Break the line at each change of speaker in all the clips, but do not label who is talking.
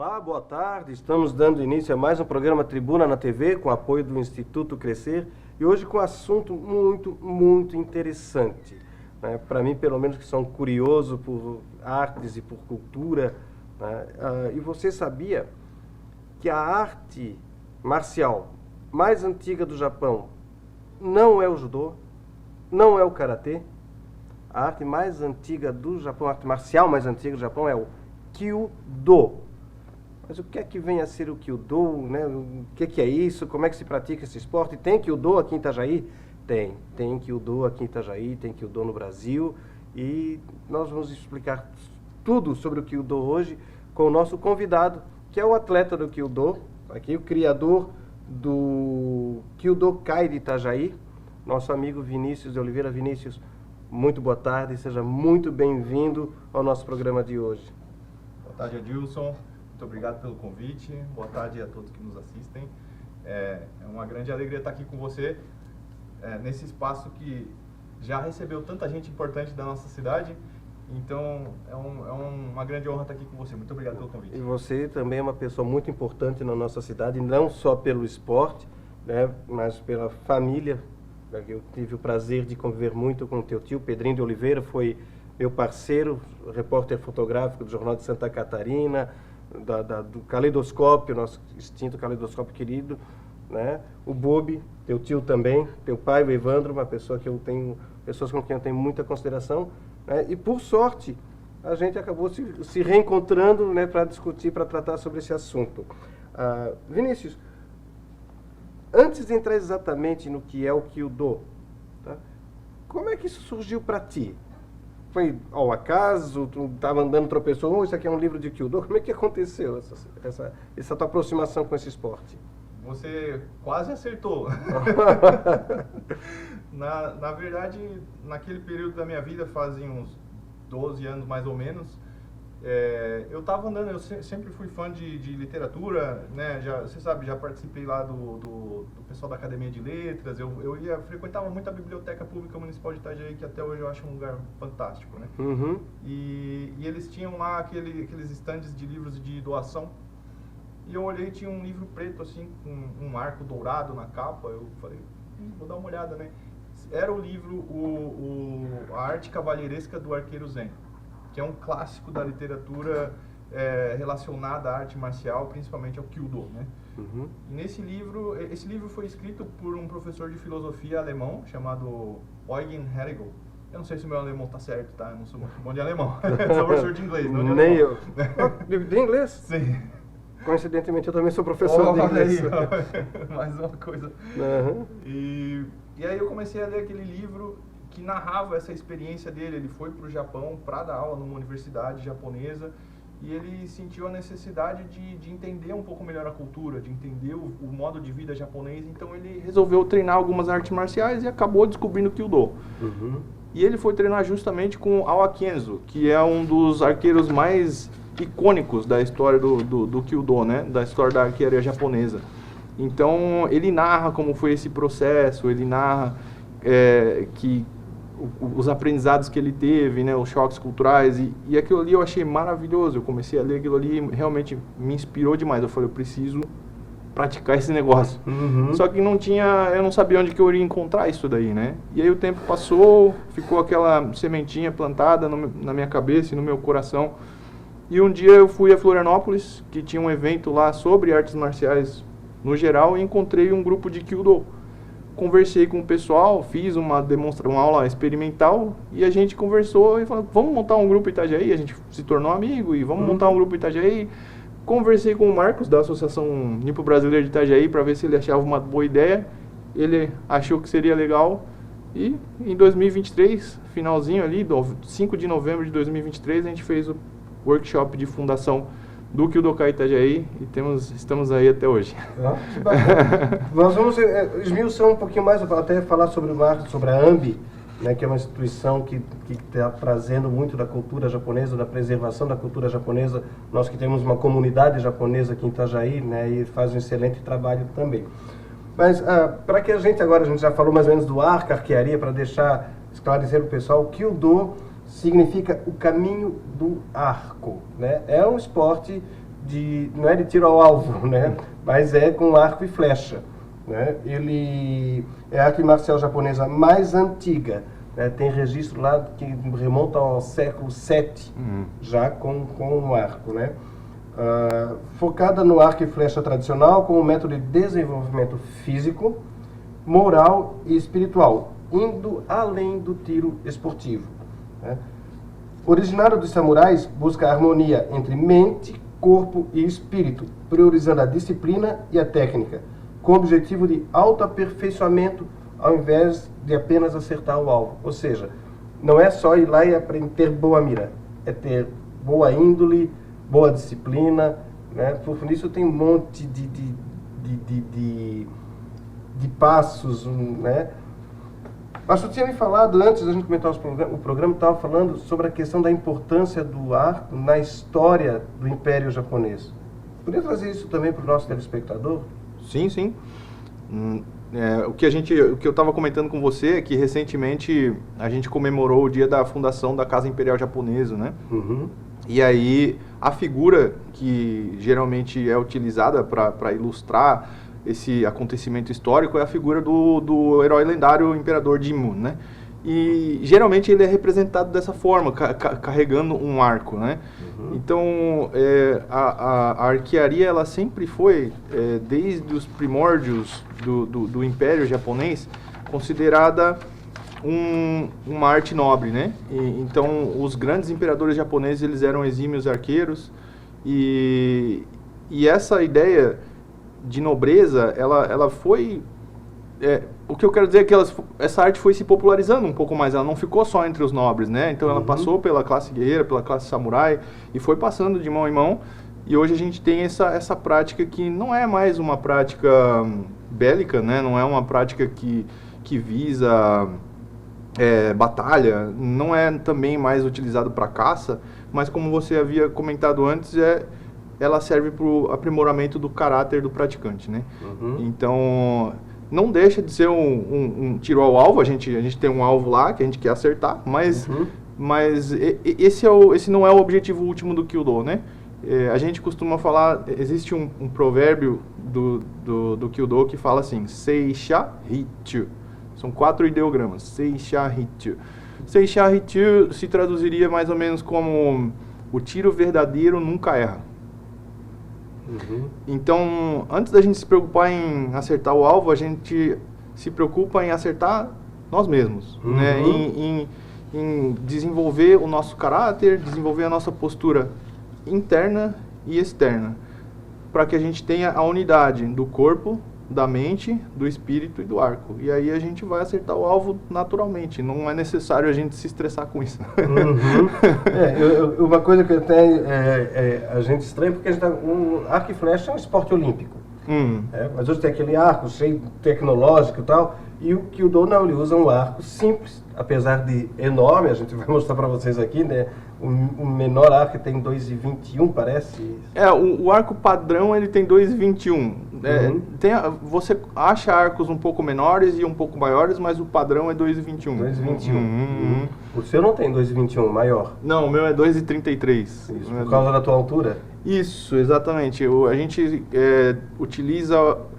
Olá, boa tarde. Estamos dando início a mais um programa Tribuna na TV, com apoio do Instituto Crescer, e hoje com um assunto muito interessante. Né? Para mim, pelo menos, que sou curioso por artes e por cultura. Né? E você sabia que a arte marcial mais antiga do Japão não é o judô, não é o karatê? A arte mais antiga do Japão, a arte marcial mais antiga do Japão é o Kyudo. Mas o que é que vem a ser o Kyudo, né? O que é isso? Como é que se pratica esse esporte? Tem Kyudo aqui em Itajaí? Tem Kyudo aqui em Itajaí, tem Kyudo no Brasil. E nós vamos explicar tudo sobre o Kyudo hoje com o nosso convidado, que é o atleta do Kyudo, aqui o criador do Kyudo Kai de Itajaí, nosso amigo Vinícius de Oliveira. Vinícius, muito boa tarde, seja muito bem-vindo ao nosso programa de hoje.
Boa tarde, Adilson. Muito obrigado pelo convite. Boa tarde a todos que nos assistem. É uma grande alegria estar aqui com você, nesse espaço que já recebeu tanta gente importante da nossa cidade. Então, é uma grande honra estar aqui com você. Muito obrigado pelo convite.
E você também é uma pessoa muito importante na nossa cidade, não só pelo esporte, né, mas pela família. Eu tive o prazer de conviver muito com o teu tio, Pedrinho de Oliveira, foi meu parceiro, repórter fotográfico do Jornal de Santa Catarina, do Caleidoscópio, nosso extinto Caleidoscópio querido, né? O Bobi, teu tio também, teu pai, o Evandro, uma pessoa que eu tenho, pessoas com quem eu tenho muita consideração, né? E por sorte, a gente acabou se reencontrando, né, para discutir, para tratar sobre esse assunto. Vinícius, antes de entrar exatamente no que é o Kyudo, tá? Como é que isso surgiu para ti? Foi ao acaso? Tu estava andando, tropeçou, isso aqui é um livro de Kyudo? Como é que aconteceu essa tua aproximação com esse esporte?
Você quase acertou. Na verdade, naquele período da minha vida, fazia uns 12 anos mais ou menos, eu estava andando, eu sempre fui fã de literatura, né? Você sabe, já participei lá do pessoal da Academia de Letras, eu frequentava muito a Biblioteca Pública Municipal de Itajaí, que até hoje eu acho um lugar fantástico, né?
Uhum.
E eles tinham lá aqueles estandes de livros de doação, e eu olhei e tinha um livro preto, assim, com um arco dourado na capa. Eu falei, vou dar uma olhada, né? Era o livro A Arte Cavalheiresca do Arqueiro Zen, que é um clássico da literatura relacionada à arte marcial, principalmente ao Kyudo, né?
Uhum.
E esse livro foi escrito por um professor de filosofia alemão chamado Eugen Herrigel. Eu não sei se o meu alemão tá certo, tá? Eu não sou muito bom de alemão. Sou professor de inglês, não de alemão.
Nem eu. De inglês?
Sim.
Coincidentemente, eu também sou professor de inglês.
Aí, mais uma coisa.
Uhum.
E aí eu comecei a ler aquele livro que narrava essa experiência dele. Ele foi para o Japão para dar aula numa universidade japonesa e ele sentiu a necessidade de entender um pouco melhor a cultura, de entender o modo de vida japonês. Então ele resolveu treinar algumas artes marciais e acabou descobrindo o Kyudo.
Uhum.
E ele foi treinar justamente com Awa Kenzo, que é um dos arqueiros mais icônicos da história do Kyudo, né? Da história da arquearia japonesa. Então ele narra como foi esse processo, ele narra que os aprendizados que ele teve, né, os choques culturais, e aquilo ali eu achei maravilhoso. Eu comecei a ler aquilo ali e realmente me inspirou demais. Eu falei, eu preciso praticar esse negócio.
Uhum.
Só que eu não sabia onde que eu iria encontrar isso daí, né? E aí o tempo passou, ficou aquela sementinha plantada na minha cabeça e no meu coração. E um dia eu fui a Florianópolis, que tinha um evento lá sobre artes marciais no geral, e encontrei um grupo de Kyudo. Conversei com o pessoal, fiz uma aula experimental e a gente conversou e falou, vamos montar um grupo Itajaí. A gente se tornou amigo e vamos montar um grupo Itajaí. Conversei com o Marcos da Associação Nipo-Brasileira de Itajaí para ver se ele achava uma boa ideia. Ele achou que seria legal e em 2023, finalzinho ali, 5 de novembro de 2023, a gente fez o workshop de fundação do Kyudo Kai Itajaí e estamos aí até hoje.
Que bacana. Nós vamos esmiuçar um pouquinho mais, até falar sobre o Marcos, sobre a AMBI, né, que é uma instituição que está trazendo muito da cultura japonesa, da preservação da cultura japonesa. Nós que temos uma comunidade japonesa aqui em Itajaí, né, e faz um excelente trabalho também. Mas para que a gente já falou mais ou menos do arco, arquearia, para deixar esclarecer o pessoal, o Kyudo significa o caminho do arco, né? É um esporte não é de tiro ao alvo, né? Mas é com arco e flecha. Né? Ele é a arte marcial japonesa mais antiga. Né? Tem registro lá que remonta ao século VII, já com o arco. Né? Focada no arco e flecha tradicional como método de desenvolvimento físico, moral e espiritual, indo além do tiro esportivo. Né? Originário dos samurais, busca a harmonia entre mente, corpo e espírito, priorizando a disciplina e a técnica, com o objetivo de autoaperfeiçoamento ao invés de apenas acertar o alvo. Ou seja, não é só ir lá e aprender ter boa mira, é ter boa índole, boa disciplina. Né? Por isso tem um monte de passos. Né? Mas tu tinha me falado, antes da gente começar o programa, estava falando sobre a questão da importância do arco na história do Império Japonês. Poderia trazer isso também para o nosso telespectador?
Sim, sim. O que eu estava comentando com você é que recentemente a gente comemorou o dia da fundação da Casa Imperial Japonesa, né?
Uhum.
E aí a figura que geralmente é utilizada para ilustrar esse acontecimento histórico é a figura do herói lendário Imperador Jimmu, né? E geralmente ele é representado dessa forma, carregando um arco, né?
Uhum.
Então a arquearia ela sempre foi, desde os primórdios do Império Japonês, considerada uma arte nobre, né? Então os grandes imperadores japoneses eles eram exímios arqueiros e essa ideia de nobreza, ela foi... o que eu quero dizer é que essa arte foi se popularizando um pouco mais, ela não ficou só entre os nobres, né? Então ela passou pela classe guerreira, pela classe samurai, e foi passando de mão em mão, e hoje a gente tem essa prática que não é mais uma prática bélica, né? Não é uma prática que visa batalha, não é também mais utilizado para caça, mas como você havia comentado antes, ela serve para o aprimoramento do caráter do praticante, né?
Uhum.
Então, não deixa de ser um tiro ao alvo, a gente tem um alvo lá que a gente quer acertar, mas esse não é o objetivo último do Kyudo, né? A gente costuma falar, existe um provérbio do Kyudo que fala assim, Seisha Hichu. São 4 ideogramas, Seisha Hichu. Seisha Hichu se traduziria mais ou menos como o tiro verdadeiro nunca erra.
Uhum.
Então, antes da gente se preocupar em acertar o alvo, a gente se preocupa em acertar nós mesmos, né? Em desenvolver o nosso caráter, desenvolver a nossa postura interna e externa, para que a gente tenha a unidade do corpo, da mente, do espírito e do arco. E aí a gente vai acertar o alvo naturalmente, não é necessário a gente se estressar com isso.
Uhum. Uma coisa que até a gente estranha, porque o arco e flecha é um esporte olímpico. Mas hoje tem aquele arco cheio tecnológico e tal, e o Kyudo não, ele usa um arco simples, apesar de enorme, a gente vai mostrar para vocês aqui, né? O menor arco tem 2,21, parece.
O arco padrão ele tem 2,21. Você acha arcos um pouco menores e um pouco maiores, mas o padrão é 2,21.
2,21. O seu não tem 2,21, maior?
Não, o meu é 2,33.
Isso, por causa da tua altura?
Isso, exatamente. A gente a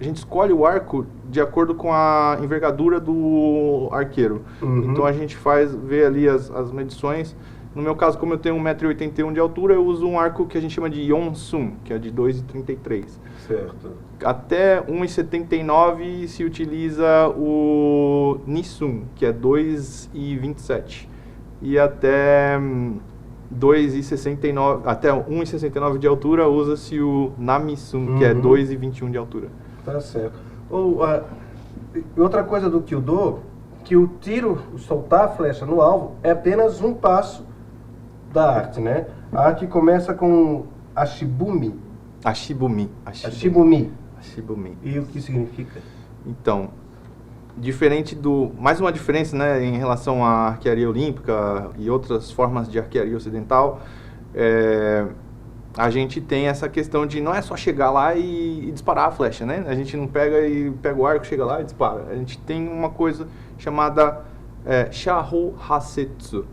gente escolhe o arco de acordo com a envergadura do arqueiro. Então a gente vê ali as medições. No meu caso, como eu tenho 1,81 m de altura, eu uso um arco que a gente chama de Yonsun, que é de 2,33.
Certo. Até
1,79 se utiliza o Nisun, que é 2,27. E até 2,69, até 1,69 de altura, usa-se o Namisun, que é 2,21 de altura.
Tá certo. Outra coisa do Kyudo, que o tiro, soltar a flecha no alvo, é apenas um passo da arte, né? A arte começa com Ashibumi.
Ashibumi.
E o que significa?
Então, mais uma diferença, né, em relação à arquearia olímpica e outras formas de arquearia ocidental, a gente tem essa questão de não é só chegar lá e disparar a flecha, né? A gente não pega o arco, chega lá e dispara. A gente tem uma coisa chamada Shaho Hasetsu.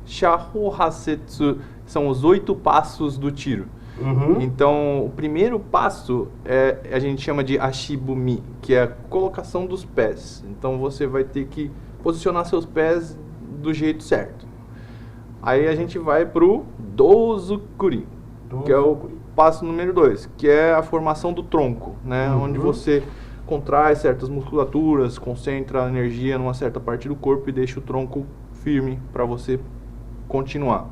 Shaho Hasetsu são os 8 passos do tiro.
Uhum.
Então, o primeiro passo a gente chama de ashibumi, que é a colocação dos pés. Então, você vai ter que posicionar seus pés do jeito certo. Aí a gente vai pro dozukuri, que é o passo número 2, que é a formação do tronco, né? Onde você contrai certas musculaturas, concentra a energia numa certa parte do corpo e deixa o tronco firme para você continuar.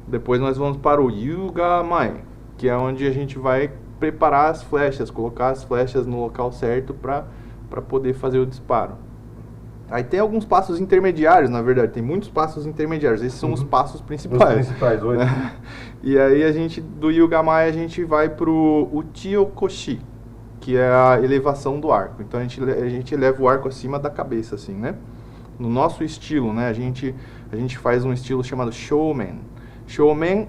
Depois nós vamos para o Yugamai, que é onde a gente vai preparar as flechas, colocar as flechas no local certo para poder fazer o disparo. Aí tem alguns passos intermediários, na verdade, tem muitos passos intermediários, esses são os passos principais.
Os principais, 8.
E aí do Yugamai a gente vai para o Uchiyokoshi, que é a elevação do arco. Então a gente eleva o arco acima da cabeça, assim, né? No nosso estilo, né? A gente faz um estilo chamado Shoumen. Shoumen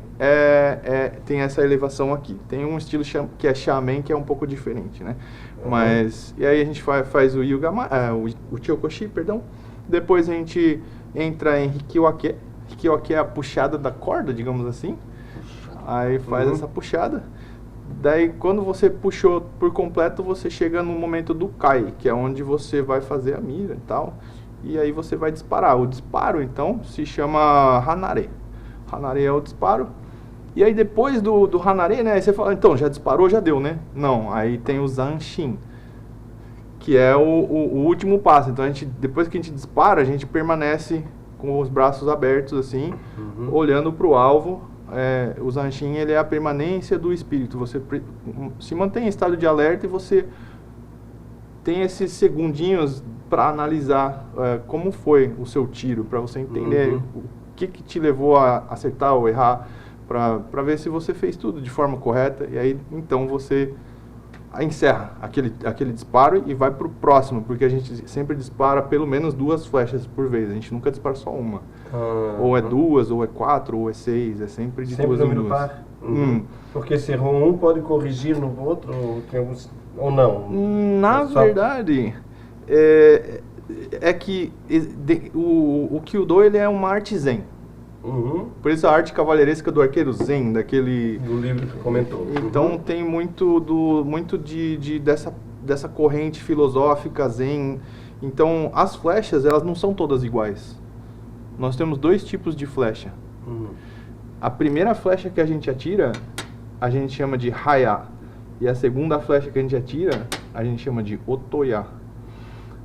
tem essa elevação aqui. Tem um estilo que é Shamen, que é um pouco diferente, né? Mas, e aí a gente faz o Yugamai, o Uchiyokoshi, perdão. Depois a gente entra em Hikiwake. Hikiwake é a puxada da corda, digamos assim. Aí faz essa puxada. Daí, quando você puxou por completo, você chega no momento do Kai, que é onde você vai fazer a mira e tal. E aí você vai disparar. O disparo, então, se chama Hanare. Hanare é o disparo. E aí depois do Hanare, né, aí você fala, então, já disparou, já deu, né? Não, aí tem o Zanshin, que é o último passo. Então, depois que a gente dispara, a gente permanece com os braços abertos, assim, olhando para o alvo. O Zanshin, ele é a permanência do espírito. Você se mantém em estado de alerta e você tem esses segundinhos para analisar como foi o seu tiro, para você entender o que te levou a acertar ou errar, para ver se você fez tudo de forma correta. E aí, então, você encerra aquele disparo e vai para o próximo, porque a gente sempre dispara pelo menos 2 flechas por vez. A gente nunca dispara só uma. Ou é 2, ou é 4, ou é 6. É sempre de 2 em 2. Par?
Porque se errou um, pode corrigir no outro, ou não?
Na verdade, é que o Kyudo, ele é uma arte zen. Por isso a arte cavalheiresca do arqueiro zen, daquele...
Do livro que comentou.
Então tem muito dessa corrente filosófica zen. Então as flechas, elas não são todas iguais. Nós temos 2 tipos de flecha. A primeira flecha que a gente atira, a gente chama de Haya. E a segunda flecha que a gente atira, a gente chama de Otoya.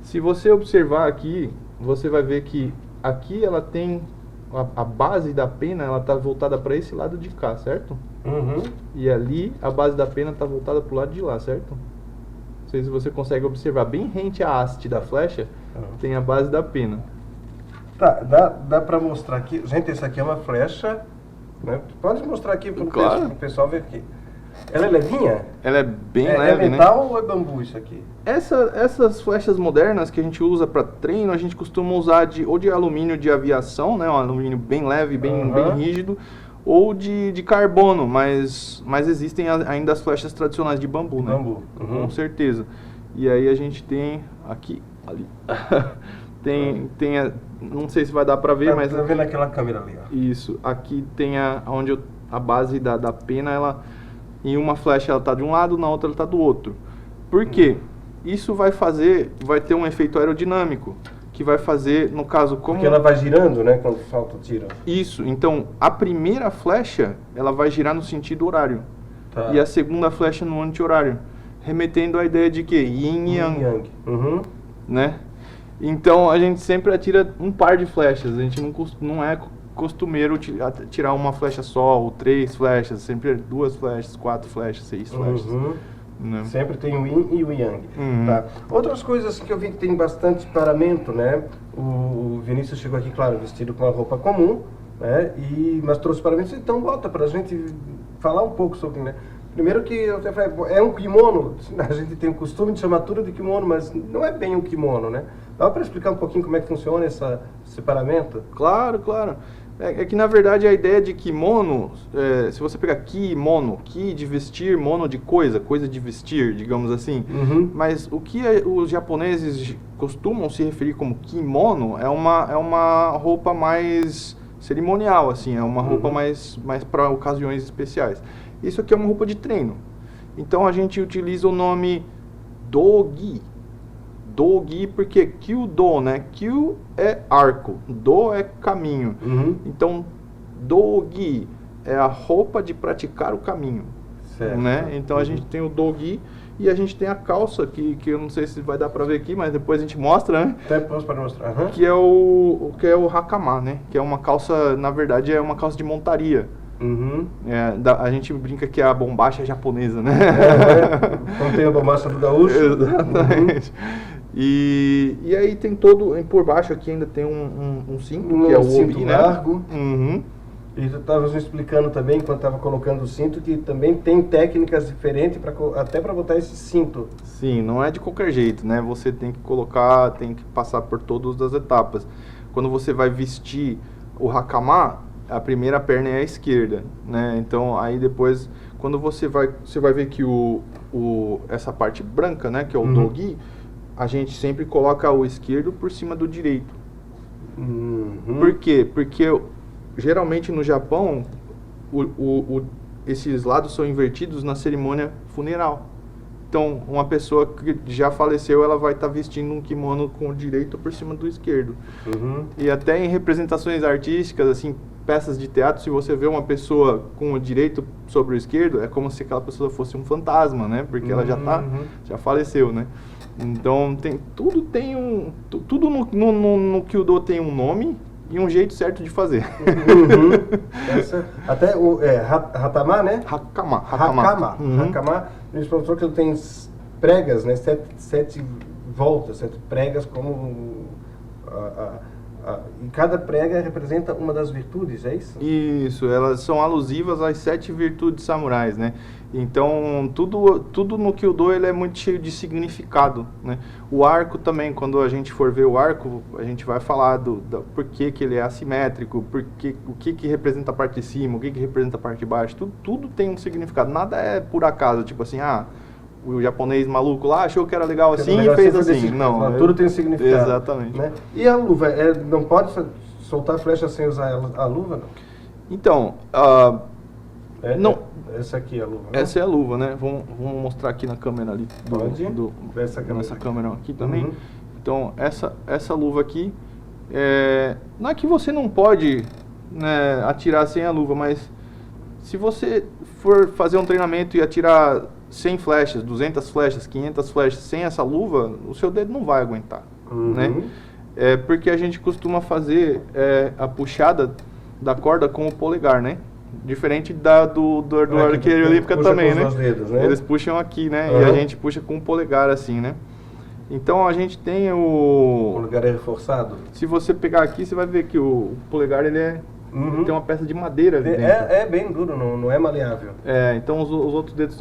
Se você observar aqui, você vai ver que aqui ela tem... A base da pena, ela está voltada para esse lado de cá, certo? E ali, a base da pena está voltada para o lado de lá, certo? Não sei se você consegue observar. Bem rente à haste da flecha, tem a base da pena.
Tá, dá para mostrar aqui. Gente, essa aqui é uma flecha, né? Pode mostrar aqui para o pessoal ver aqui. Ela é levinha?
Ela é bem leve,
é metal, né? Ou é bambu isso aqui?
Essas flechas modernas que a gente usa para treino, a gente costuma usar ou de alumínio de aviação, né? Um alumínio bem leve, bem rígido, ou de carbono, mas existem ainda as flechas tradicionais de bambu, né?
Bambu.
Com certeza. E aí a gente tem aqui, ali. Não sei se vai dar para ver, mas...
Tá vendo aquela câmera ali, ó.
Isso. Aqui tem onde a base da pena, ela... Em uma flecha ela está de um lado, na outra ela está do outro. Por quê? Isso vai ter um efeito aerodinâmico, que vai fazer, no caso, como...
Porque ela vai girando, né, quando falta o tiro.
Isso. Então, a primeira flecha, ela vai girar no sentido horário.
Tá.
E a segunda flecha no anti-horário. Remetendo à ideia de que yin e yang. Né? Então, a gente sempre atira um par de flechas. A gente não é costumeiro tirar uma flecha só, ou 3 flechas, sempre 2 flechas, 4 flechas, 6 flechas. Né?
Sempre tem o yin e o yang. Tá. Outras coisas que eu vi que tem bastante paramento, né? O Vinícius chegou aqui, claro, vestido com uma roupa comum, né? Mas trouxe paramentos, então bota pra gente falar um pouco sobre, né? Primeiro que eu até falei, é um kimono, a gente tem o costume de chamar tudo de kimono, mas não é bem um kimono, né? Dá para explicar um pouquinho como é que funciona esse paramento?
Claro. É que, na verdade, a ideia de kimono, se você pegar kimono, ki de vestir, mono de coisa de vestir, digamos assim. Mas o que os japoneses costumam se referir como kimono é uma roupa mais cerimonial, assim, é uma roupa mais para ocasiões especiais. Isso aqui é uma roupa de treino. Então a gente utiliza o nome do-gi. Do-gi porque Kyudo, né? Kyu é arco, do é caminho. Então, do-gi é a roupa de praticar o caminho.
Certo.
Né? Então a gente tem o do-gi e a gente tem a calça, que eu não sei se vai dar pra ver aqui, mas depois a gente mostra, né?
Até posso para mostrar.
Que é o hakama, né? Que é uma calça, na verdade, é uma calça de montaria. A gente brinca que é a bombacha japonesa, né?
Não tem a bombacha do gaúcho.
Exatamente. E aí tem todo, por baixo aqui ainda tem um cinto, que é o
cinto
obi,
largo.
né?
E tu estavas explicando também, enquanto estava colocando o cinto, que também tem técnicas diferentes até para botar esse cinto.
Sim, não é de qualquer jeito, né? Você tem que colocar, tem que passar por todas as etapas. Quando você vai vestir o hakama, a primeira perna é a esquerda, né? Então aí depois, quando você vai ver que essa parte branca, né, que é o do-gi, a gente sempre coloca o esquerdo por cima do direito. Por quê? Porque geralmente no Japão, esses lados são invertidos na cerimônia funeral. Então, uma pessoa que já faleceu, ela vai estar vestindo um kimono com o direito por cima do esquerdo. E até em representações artísticas, assim, peças de teatro, se você vê uma pessoa com o direito sobre o esquerdo, é como se aquela pessoa fosse um fantasma, né? Porque ela já faleceu, né? Então, tudo no Kyudo tem um nome e um jeito certo de fazer.
Até o Hatama, né?
Hakama.
Hakama, ele falou que ele tem pregas, né? Sete voltas, 7 pregas como... e cada prega representa uma das virtudes, é isso?
Isso, elas são alusivas às 7 virtudes samurais, né? Então, tudo no Kyudo ele é muito cheio de significado, né? O arco também, quando a gente for ver o arco, a gente vai falar do por que ele é assimétrico, o que representa a parte de cima, o que representa a parte de baixo, tudo tem um significado, nada é por acaso, tipo assim, o japonês maluco lá achou que era legal assim e fez assim. Não,
tudo tem um significado.
Exatamente.
Né? E a luva? Não pode soltar flecha sem usar a luva? Não?
Então, não.
Essa aqui é a luva, né?
Essa é a luva, né? Vamos mostrar aqui na câmera ali.
Nessa
câmera aqui também. Então, essa luva aqui, não é que você não pode, né, atirar sem a luva, mas se você for fazer um treinamento e atirar 100 flechas, 200 flechas, 500 flechas sem essa luva, o seu dedo não vai aguentar, né? Porque a gente costuma fazer a puxada da corda com o polegar, né? Diferente do arqueiro olímpica também, né?
Dedos, né?
Eles puxam aqui, né? E a gente puxa com o polegar assim, né? Então a gente tem o
polegar é reforçado.
Se você pegar aqui, você vai ver que o polegar ele tem uma peça de madeira ali dentro.
É bem duro, não é maleável.
Então os outros dedos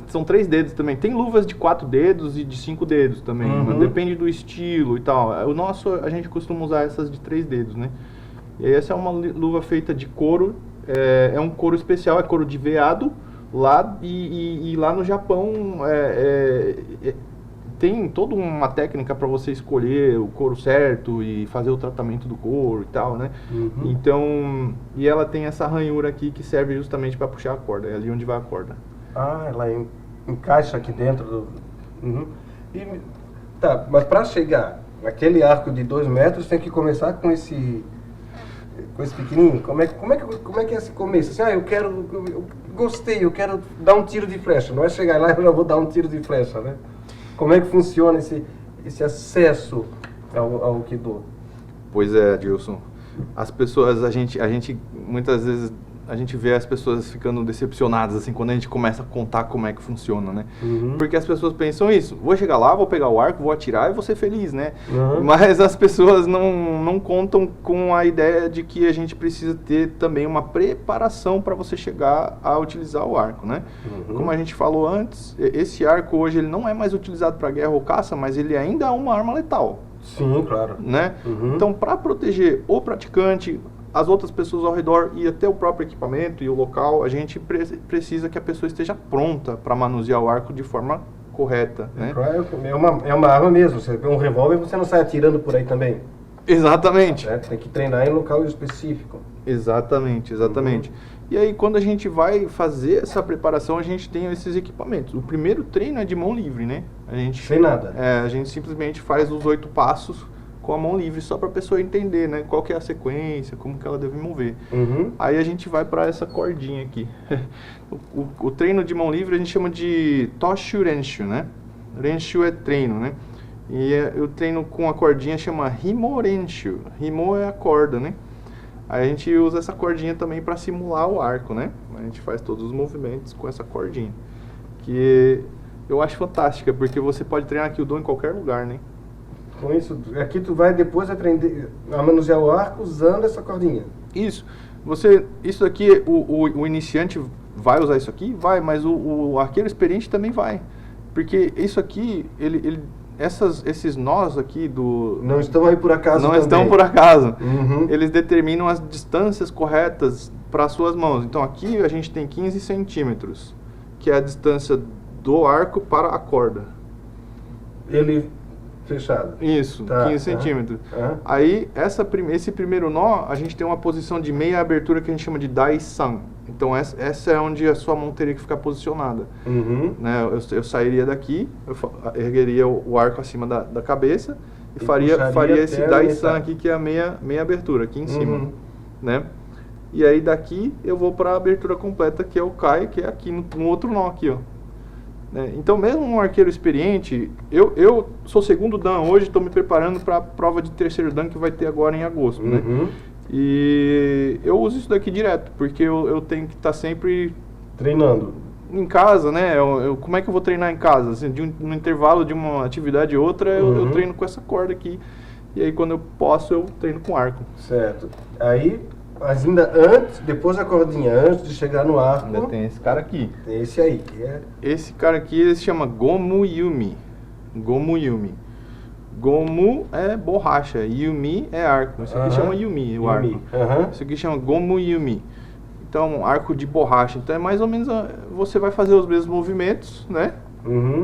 são 3 dedos também. Tem luvas de 4 dedos e de 5 dedos também. Mas depende do estilo e tal. O nosso, a gente costuma usar essas de 3 dedos, né? E aí essa é uma luva feita de couro. É um couro especial, é couro de veado. Lá, e lá no Japão tem toda uma técnica para você escolher o couro certo e fazer o tratamento do couro e tal, né? Então, e ela tem essa ranhura aqui que serve justamente para puxar a corda. É ali onde vai a corda.
Ela encaixa aqui dentro do... Tá, mas para chegar naquele arco de 2 metros, tem que começar com esse pequenininho. Como é que é esse começo? Assim, eu gostei, eu quero dar um tiro de flecha. Não é chegar lá e eu já vou dar um tiro de flecha, né? Como é que funciona esse acesso ao Kido?
Pois é, Gilson. As pessoas, a gente muitas vezes a gente vê as pessoas ficando decepcionadas assim quando a gente começa a contar como é que funciona, né? Porque as pessoas pensam isso, vou chegar lá, vou pegar o arco, vou atirar e vou ser feliz, né? Mas as pessoas não contam com a ideia de que a gente precisa ter também uma preparação para você chegar a utilizar o arco, né? Como a gente falou antes, esse arco hoje ele não é mais utilizado para guerra ou caça, mas ele ainda é uma arma letal.
Sim, claro.
Né? Então, para proteger o praticante, as outras pessoas ao redor e até o próprio equipamento e o local, a gente precisa que a pessoa esteja pronta para manusear o arco de forma correta, né?
É uma arma mesmo. Você vê um revólver, você não sai atirando por aí também.
Exatamente.
Tem que treinar em um local específico.
Exatamente. E aí, quando a gente vai fazer essa preparação, a gente tem esses equipamentos. O primeiro treino é de mão livre, né?
Sem nada.
A gente simplesmente faz os 8 passos com a mão livre, só para a pessoa entender, né? Qual que é a sequência, como que ela deve mover. Aí a gente vai para essa cordinha aqui. O treino de mão livre a gente chama de Toshu Renshu, né? Renshu é treino, né? E o treino com a cordinha chama Himo Renshu. Himo é a corda, né? Aí a gente usa essa cordinha também para simular o arco, né? A gente faz todos os movimentos com essa cordinha. Que eu acho fantástica, porque você pode treinar Kyudo em qualquer lugar, né?
Com isso, aqui tu vai depois aprender a manusear o arco usando essa cordinha.
Isso. Isso aqui, o iniciante vai usar isso aqui? Vai, mas o arqueiro experiente também vai. Porque isso aqui, esses nós aqui do...
Não estão aí por acaso
Não
também.
estão por acaso. Eles determinam as distâncias corretas para as suas mãos. Então aqui a gente tem 15 centímetros, que é a distância do arco para a corda.
Ele fechado.
Isso,
Tá,
15 centímetros. Aí esse primeiro nó, a gente tem uma posição de meia abertura que a gente chama de Dai-san. Então essa é onde a sua mão teria que ficar posicionada. Né? Eu sairia daqui, eu ergueria o arco acima da cabeça e faria esse Dai-san aqui, que é a meia abertura, aqui em cima. Né? E aí daqui eu vou para a abertura completa, que é o Kai, que é aqui no outro nó aqui, ó. Né? Então mesmo um arqueiro experiente, eu sou segundo Dan hoje, estou me preparando para a prova de terceiro Dan que vai ter agora em agosto. Né? E eu uso isso daqui direto, porque eu tenho que estar sempre
treinando
em casa, né? Como é que eu vou treinar em casa? Assim, no intervalo de uma atividade e outra, eu treino com essa corda aqui. E aí quando eu posso, eu treino com arco.
Certo. Aí, mas ainda depois da cordinha, antes de chegar no arco...
Ainda tem esse cara aqui.
Tem esse aí, que é...
Esse cara aqui, ele se chama Gomu Yumi. Gomu Yumi. Gomu é borracha, Yumi é arco. Isso aqui chama Yumi, o arco. Isso aqui chama Gomu Yumi. Então, arco de borracha. Então, é mais ou menos, você vai fazer os mesmos movimentos, né?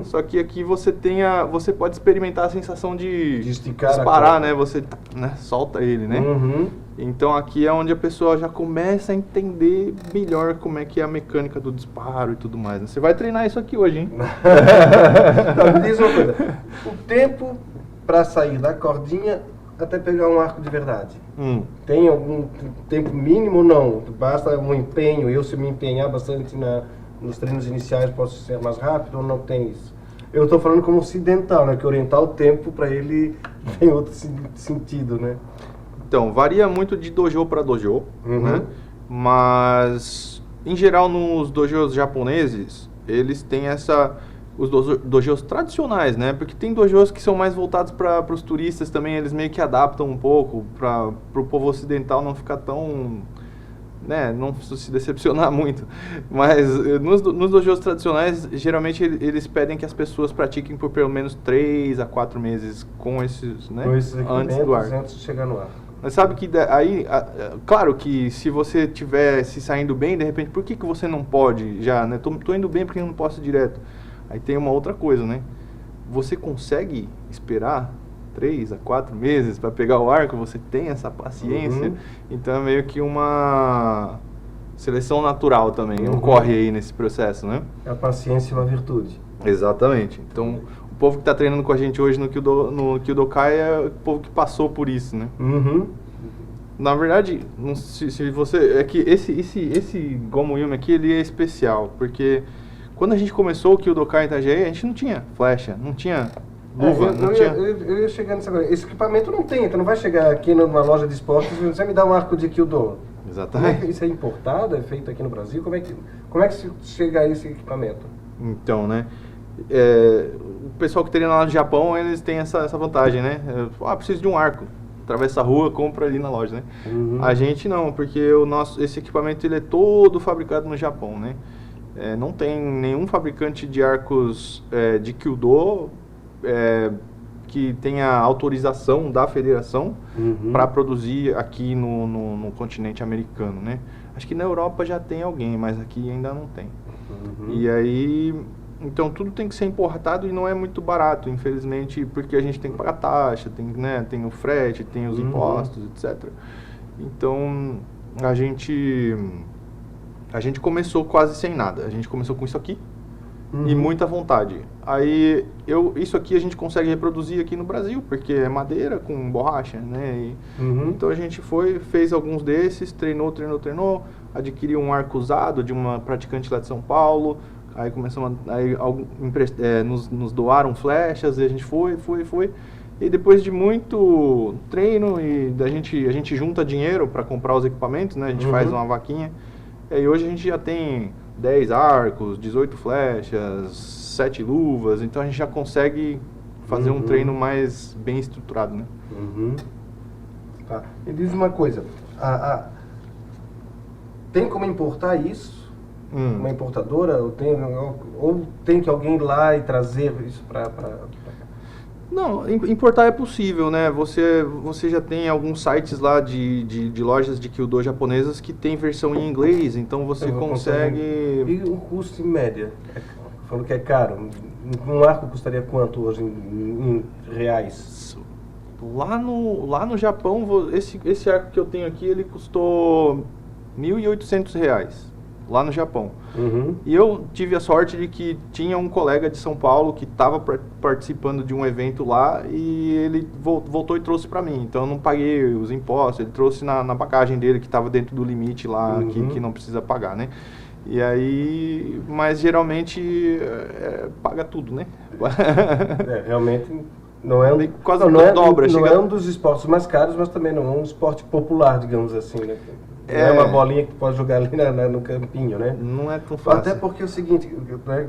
Só que aqui você pode experimentar a sensação de
esticar,
disparar, né? Você solta ele, né? Então, aqui é onde a pessoa já começa a entender melhor como é que é a mecânica do disparo e tudo mais. Né? Você vai treinar isso aqui hoje, hein?
Então, me diz uma coisa. O tempo para sair da cordinha até pegar um arco de verdade. Tem algum tempo mínimo ou não? Basta um empenho, eu se me empenhar bastante nos treinos iniciais posso ser mais rápido ou não tem isso? Eu estou falando como ocidental, né? Que orientar o tempo para ele tem outro sentido, né?
Então, varia muito de dojo para dojo, né? Mas, em geral, nos dojos japoneses, eles têm os dojos tradicionais, né? Porque tem dojos que são mais voltados para os turistas também, eles meio que adaptam um pouco para o povo ocidental não ficar tão, né, não se decepcionar muito. Mas nos dojos tradicionais, geralmente eles pedem que as pessoas pratiquem por pelo menos 3 a 4 meses com esses, né,
antes de chegar no arco.
Mas sabe que aí, claro que se você estiver se saindo bem, de repente, por que você não pode já, né? Tô indo bem porque eu não posso ir direto. Aí tem uma outra coisa, né? Você consegue esperar 3 a 4 meses para pegar o arco? Você tem essa paciência? Então é meio que uma seleção natural também, ocorre aí nesse processo, né?
A paciência é uma virtude.
Exatamente. Então, o povo que está treinando com a gente hoje no Kyudokai é o povo que passou por isso, né? Na verdade, se você... É que esse Gomu Yumi aqui, ele é especial, porque quando a gente começou o Kyudokai em Itajaí, a gente não tinha flecha, não tinha luva,
eu ia chegar nessa coisa. Esse equipamento não tem, então não vai chegar aqui numa loja de esportes e você me dá um arco de Kyudo.
Exatamente.
Isso é importado, é feito aqui no Brasil? Como é que se chega a esse equipamento?
Então, né? O pessoal que treina lá no Japão, eles têm essa vantagem, né? Preciso de um arco. Atravessa a rua, compra ali na loja, né? A gente não, porque esse equipamento ele é todo fabricado no Japão, né? Não tem nenhum fabricante de arcos de Kyudo que tenha autorização da federação para produzir aqui no continente americano, né? Acho que na Europa já tem alguém, mas aqui ainda não tem. E aí, então tudo tem que ser importado e não é muito barato, infelizmente, porque a gente tem que pagar taxa, tem o frete, tem os impostos, etc. Então, a gente A gente começou quase sem nada. A gente começou com isso aqui e muita vontade. Aí, isso aqui a gente consegue reproduzir aqui no Brasil, porque é madeira com borracha, né? Então a gente fez alguns desses, treinou, adquiriu um arco usado de uma praticante lá de São Paulo. Aí nos doaram flechas e a gente foi. E depois de muito treino e a gente junta dinheiro para comprar os equipamentos, né? A gente faz uma vaquinha. E hoje a gente já tem 10 arcos, 18 flechas, 7 luvas. Então a gente já consegue fazer um treino mais bem estruturado, né?
Tá. E diz uma coisa, tem como importar isso? Uma importadora? Ou tem que alguém ir lá e trazer isso para cá?
Não, importar é possível, né? Você já tem alguns sites lá de lojas de Kyudo japonesas que tem versão em inglês, então você consegue...
E o custo em média? Falando que é caro. Um arco custaria quanto hoje em reais?
Lá no Japão, esse arco que eu tenho aqui, ele custou R$1.800. Lá no Japão. E eu tive a sorte de que tinha um colega de São Paulo que estava participando de um evento lá e ele voltou e trouxe para mim. Então eu não paguei os impostos, ele trouxe na bagagem dele que estava dentro do limite lá, que não precisa pagar, né? E aí, mas geralmente paga tudo, né?
Realmente não é
quase não dobra.
Não é um dos esportes mais caros, mas também não é um esporte popular, digamos assim, né? Não é uma bolinha que tu pode jogar ali no campinho, né?
Não é tão fácil.
Até porque é o seguinte, né,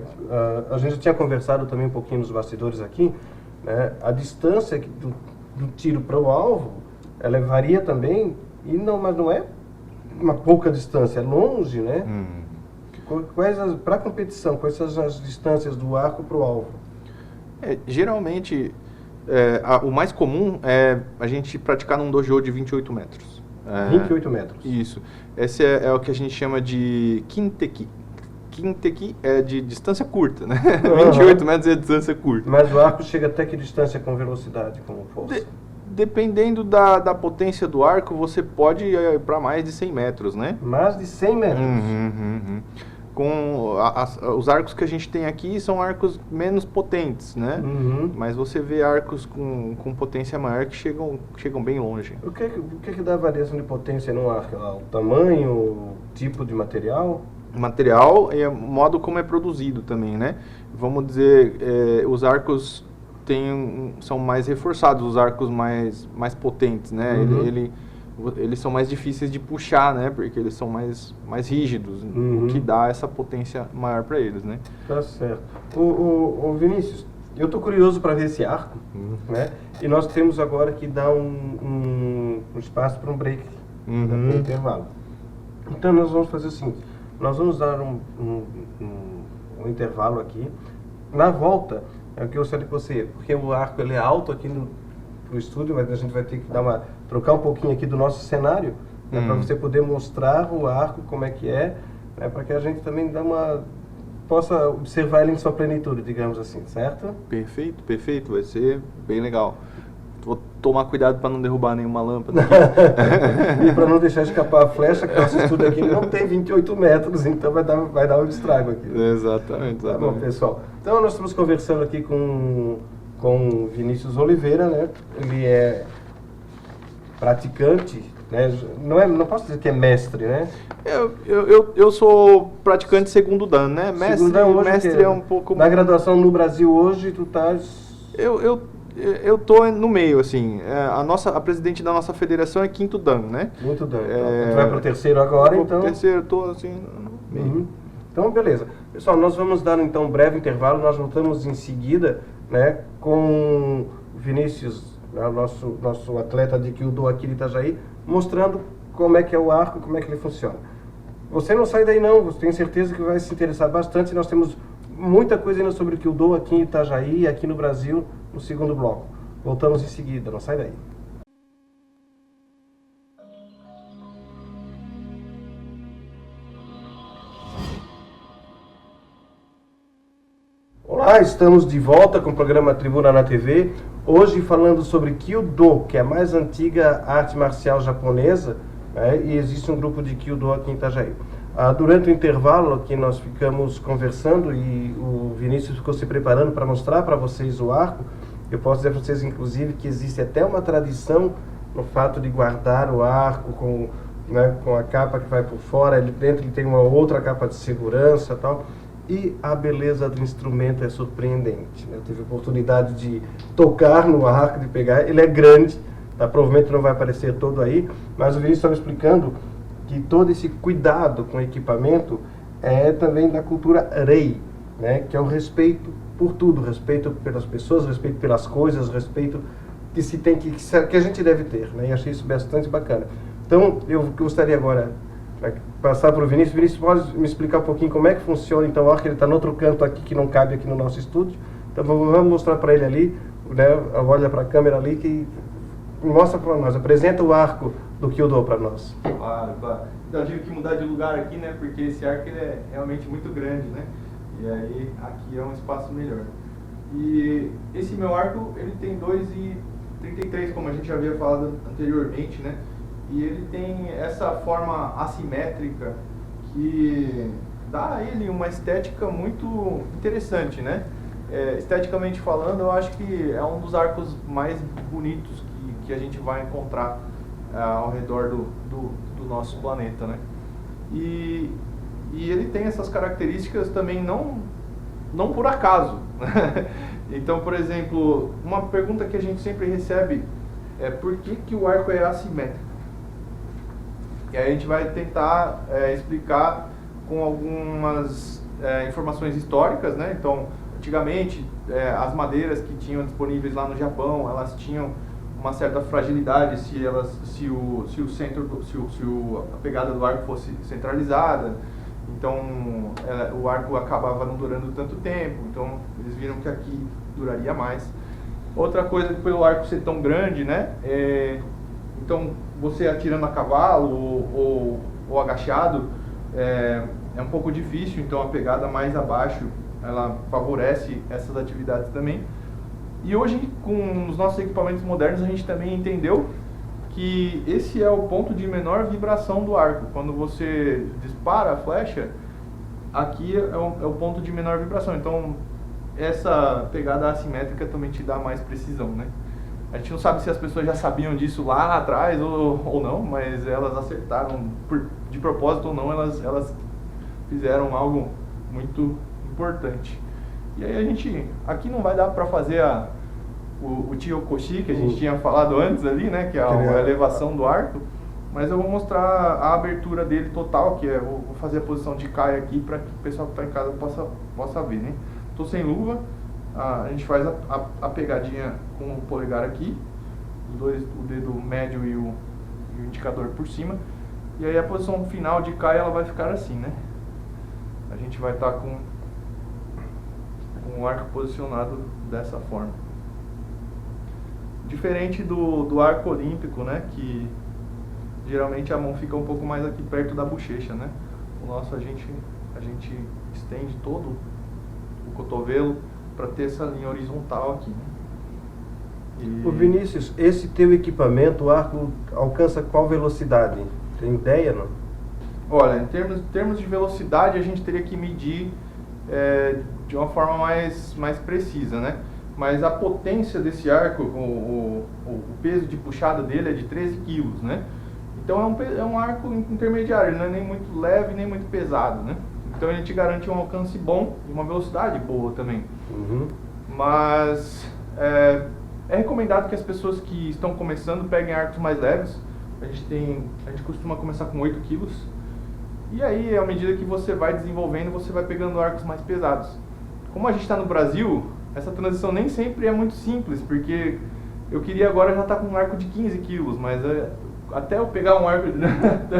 a gente já tinha conversado também um pouquinho nos bastidores aqui, né, a distância do tiro para o alvo, ela varia também, mas não é uma pouca distância, é longe, né? Para a competição, quais são as distâncias do arco para o alvo?
Geralmente, o mais comum é a gente praticar num dojo de 28 metros.
28 metros.
Isso. Esse é o que a gente chama de kinteki. Kinteki é de distância curta, né? 28 metros é distância curta.
Mas o arco chega até que distância com velocidade, com força?
Dependendo da potência do arco, você pode ir para mais de 100 metros, né?
Mais de 100 metros?
Os arcos que a gente tem aqui são arcos menos potentes, né? Mas você vê arcos com potência maior que chegam bem longe.
O que dá variação de potência num arco? O tamanho, o tipo de material?
Material e o modo como é produzido também, né? Vamos dizer, os arcos são mais reforçados, os arcos mais potentes, né? Eles são mais difíceis de puxar, né? Porque eles são mais rígidos, o que dá essa potência maior para eles, né?
Tá certo. Ô Vinícius, eu tô curioso para ver esse arco, né? E nós temos agora que dar um espaço para um break, um intervalo. Então nós vamos fazer o seguinte, nós vamos dar um intervalo aqui. Na volta, é o que eu gostaria de você, porque o arco ele é alto aqui no estúdio, mas a gente vai ter que trocar um pouquinho aqui do nosso cenário, né, para você poder mostrar o arco, como é que é, né, para que a gente também possa observar ele em sua plenitude, digamos assim, certo?
Perfeito, vai ser bem legal. Vou tomar cuidado para não derrubar nenhuma lâmpada aqui.
E para não deixar escapar a flecha, que o nosso estúdio aqui não tem 28 metros, então vai dar um estrago aqui.
Exatamente.
Tá bom, pessoal. Então nós estamos conversando aqui com Vinícius Oliveira, né? Ele é praticante, né? Não posso dizer que é mestre, né?
Eu sou praticante segundo dan, né? Mestre é um pouco...
Na graduação no Brasil hoje, tu estás...
Eu tô no meio, assim. A presidente da nossa federação é quinto dan, né?
Quinto dan. Então, tu vai para o terceiro agora, então?
Vou pro terceiro, tô assim, no meio.
Então, beleza. Pessoal, nós vamos dar então um breve intervalo, nós voltamos em seguida, né, com Vinícius, né, nosso atleta de Kyudo aqui de Itajaí, mostrando como é que é o arco, como é que ele funciona. Você não sai daí não, você tem certeza que vai se interessar bastante, nós temos muita coisa ainda sobre o Kyudo aqui em Itajaí e aqui no Brasil, no segundo bloco. Voltamos em seguida, não sai daí. Olá, estamos de volta com o programa Tribuna na TV, hoje falando sobre Kyudo, que é a mais antiga arte marcial japonesa, né, e existe um grupo de Kyudo aqui em Itajaí. Durante o intervalo aqui nós ficamos conversando e o Vinícius ficou se preparando para mostrar para vocês o arco. Eu posso dizer para vocês, inclusive, que existe até uma tradição no fato de guardar o arco com, né, com a capa que vai por fora, ali dentro ele tem uma outra capa de segurança e tal. E a beleza do instrumento é surpreendente, né? Eu tive a oportunidade de tocar no arco, de pegar, ele é grande, tá? Provavelmente não vai aparecer todo aí, mas o Vinícius estava explicando que todo esse cuidado com o equipamento é também da cultura rei, né? Que é o respeito por tudo, respeito pelas pessoas, respeito pelas coisas, respeito que se tem que a gente deve ter, né? E achei isso bastante bacana. Então, eu gostaria agora de passar para o Vinícius. Vinícius, pode me explicar um pouquinho como é que funciona? Então, o arco ele está no outro canto aqui, que não cabe aqui no nosso estúdio. Então, vamos mostrar para ele ali, né? Olha para a câmera ali, que mostra para nós, apresenta o arco do Kyudo para nós.
Claro, claro. Então, eu tive que mudar de lugar aqui, né? Porque esse arco ele é realmente muito grande, né? E aí, aqui é um espaço melhor. E esse meu arco, ele tem 2,33, como a gente já havia falado anteriormente, né? E ele tem essa forma assimétrica que dá a ele uma estética muito interessante, né? Esteticamente falando, eu acho que é um dos arcos mais bonitos que a gente vai encontrar ao redor do nosso planeta, né? E ele tem essas características também não por acaso. Então, por exemplo, uma pergunta que a gente sempre recebe é por que o arco é assimétrico? E aí a gente vai tentar explicar com algumas informações históricas, né? Então, antigamente, as madeiras que tinham disponíveis lá no Japão, elas tinham uma certa fragilidade se a pegada do arco fosse centralizada. Então, o arco acabava não durando tanto tempo, então eles viram que aqui duraria mais. Outra coisa, pelo arco ser tão grande, né? Então, você atirando a cavalo ou agachado é um pouco difícil, então a pegada mais abaixo, ela favorece essas atividades também. E hoje, com os nossos equipamentos modernos, a gente também entendeu que esse é o ponto de menor vibração do arco. Quando você dispara a flecha, aqui é o ponto de menor vibração. Então, essa pegada assimétrica também te dá mais precisão, né? A gente não sabe se as pessoas já sabiam disso lá atrás ou não, mas elas acertaram, de propósito ou não, elas fizeram algo muito importante. E aí aqui não vai dar para fazer o Chiyokoshi, que a gente tinha falado antes ali, né, que é a elevação do arco, mas eu vou mostrar a abertura dele total, que vou fazer a posição de Kai aqui para que o pessoal que está em casa possa ver, né? Estou sem luva, a gente faz a pegadinha com o polegar aqui, o dedo médio e o indicador por cima, e aí a posição final de Kai ela vai ficar assim, né? A gente vai estar com o arco posicionado dessa forma. Diferente do arco olímpico, né, que geralmente a mão fica um pouco mais aqui perto da bochecha, né? O nosso a gente estende todo o cotovelo para ter essa linha horizontal aqui, né?
Ô Vinícius, esse teu equipamento, o arco alcança qual velocidade? Tem ideia, não?
Olha, em termos de velocidade, a gente teria que medir de uma forma mais precisa, né? Mas a potência desse arco, o peso de puxada dele é de 13 kg, né? Então é um arco intermediário, ele não é nem muito leve nem muito pesado, né? Então ele te garante um alcance bom e uma velocidade boa também.
Uhum.
Mas é recomendado que as pessoas que estão começando peguem arcos mais leves. A gente costuma começar com 8 kg. E aí, à medida que você vai desenvolvendo, você vai pegando arcos mais pesados. Como a gente está no Brasil, essa transição nem sempre é muito simples, porque eu queria agora já estar com um arco de 15 quilos, mas até eu pegar um arco...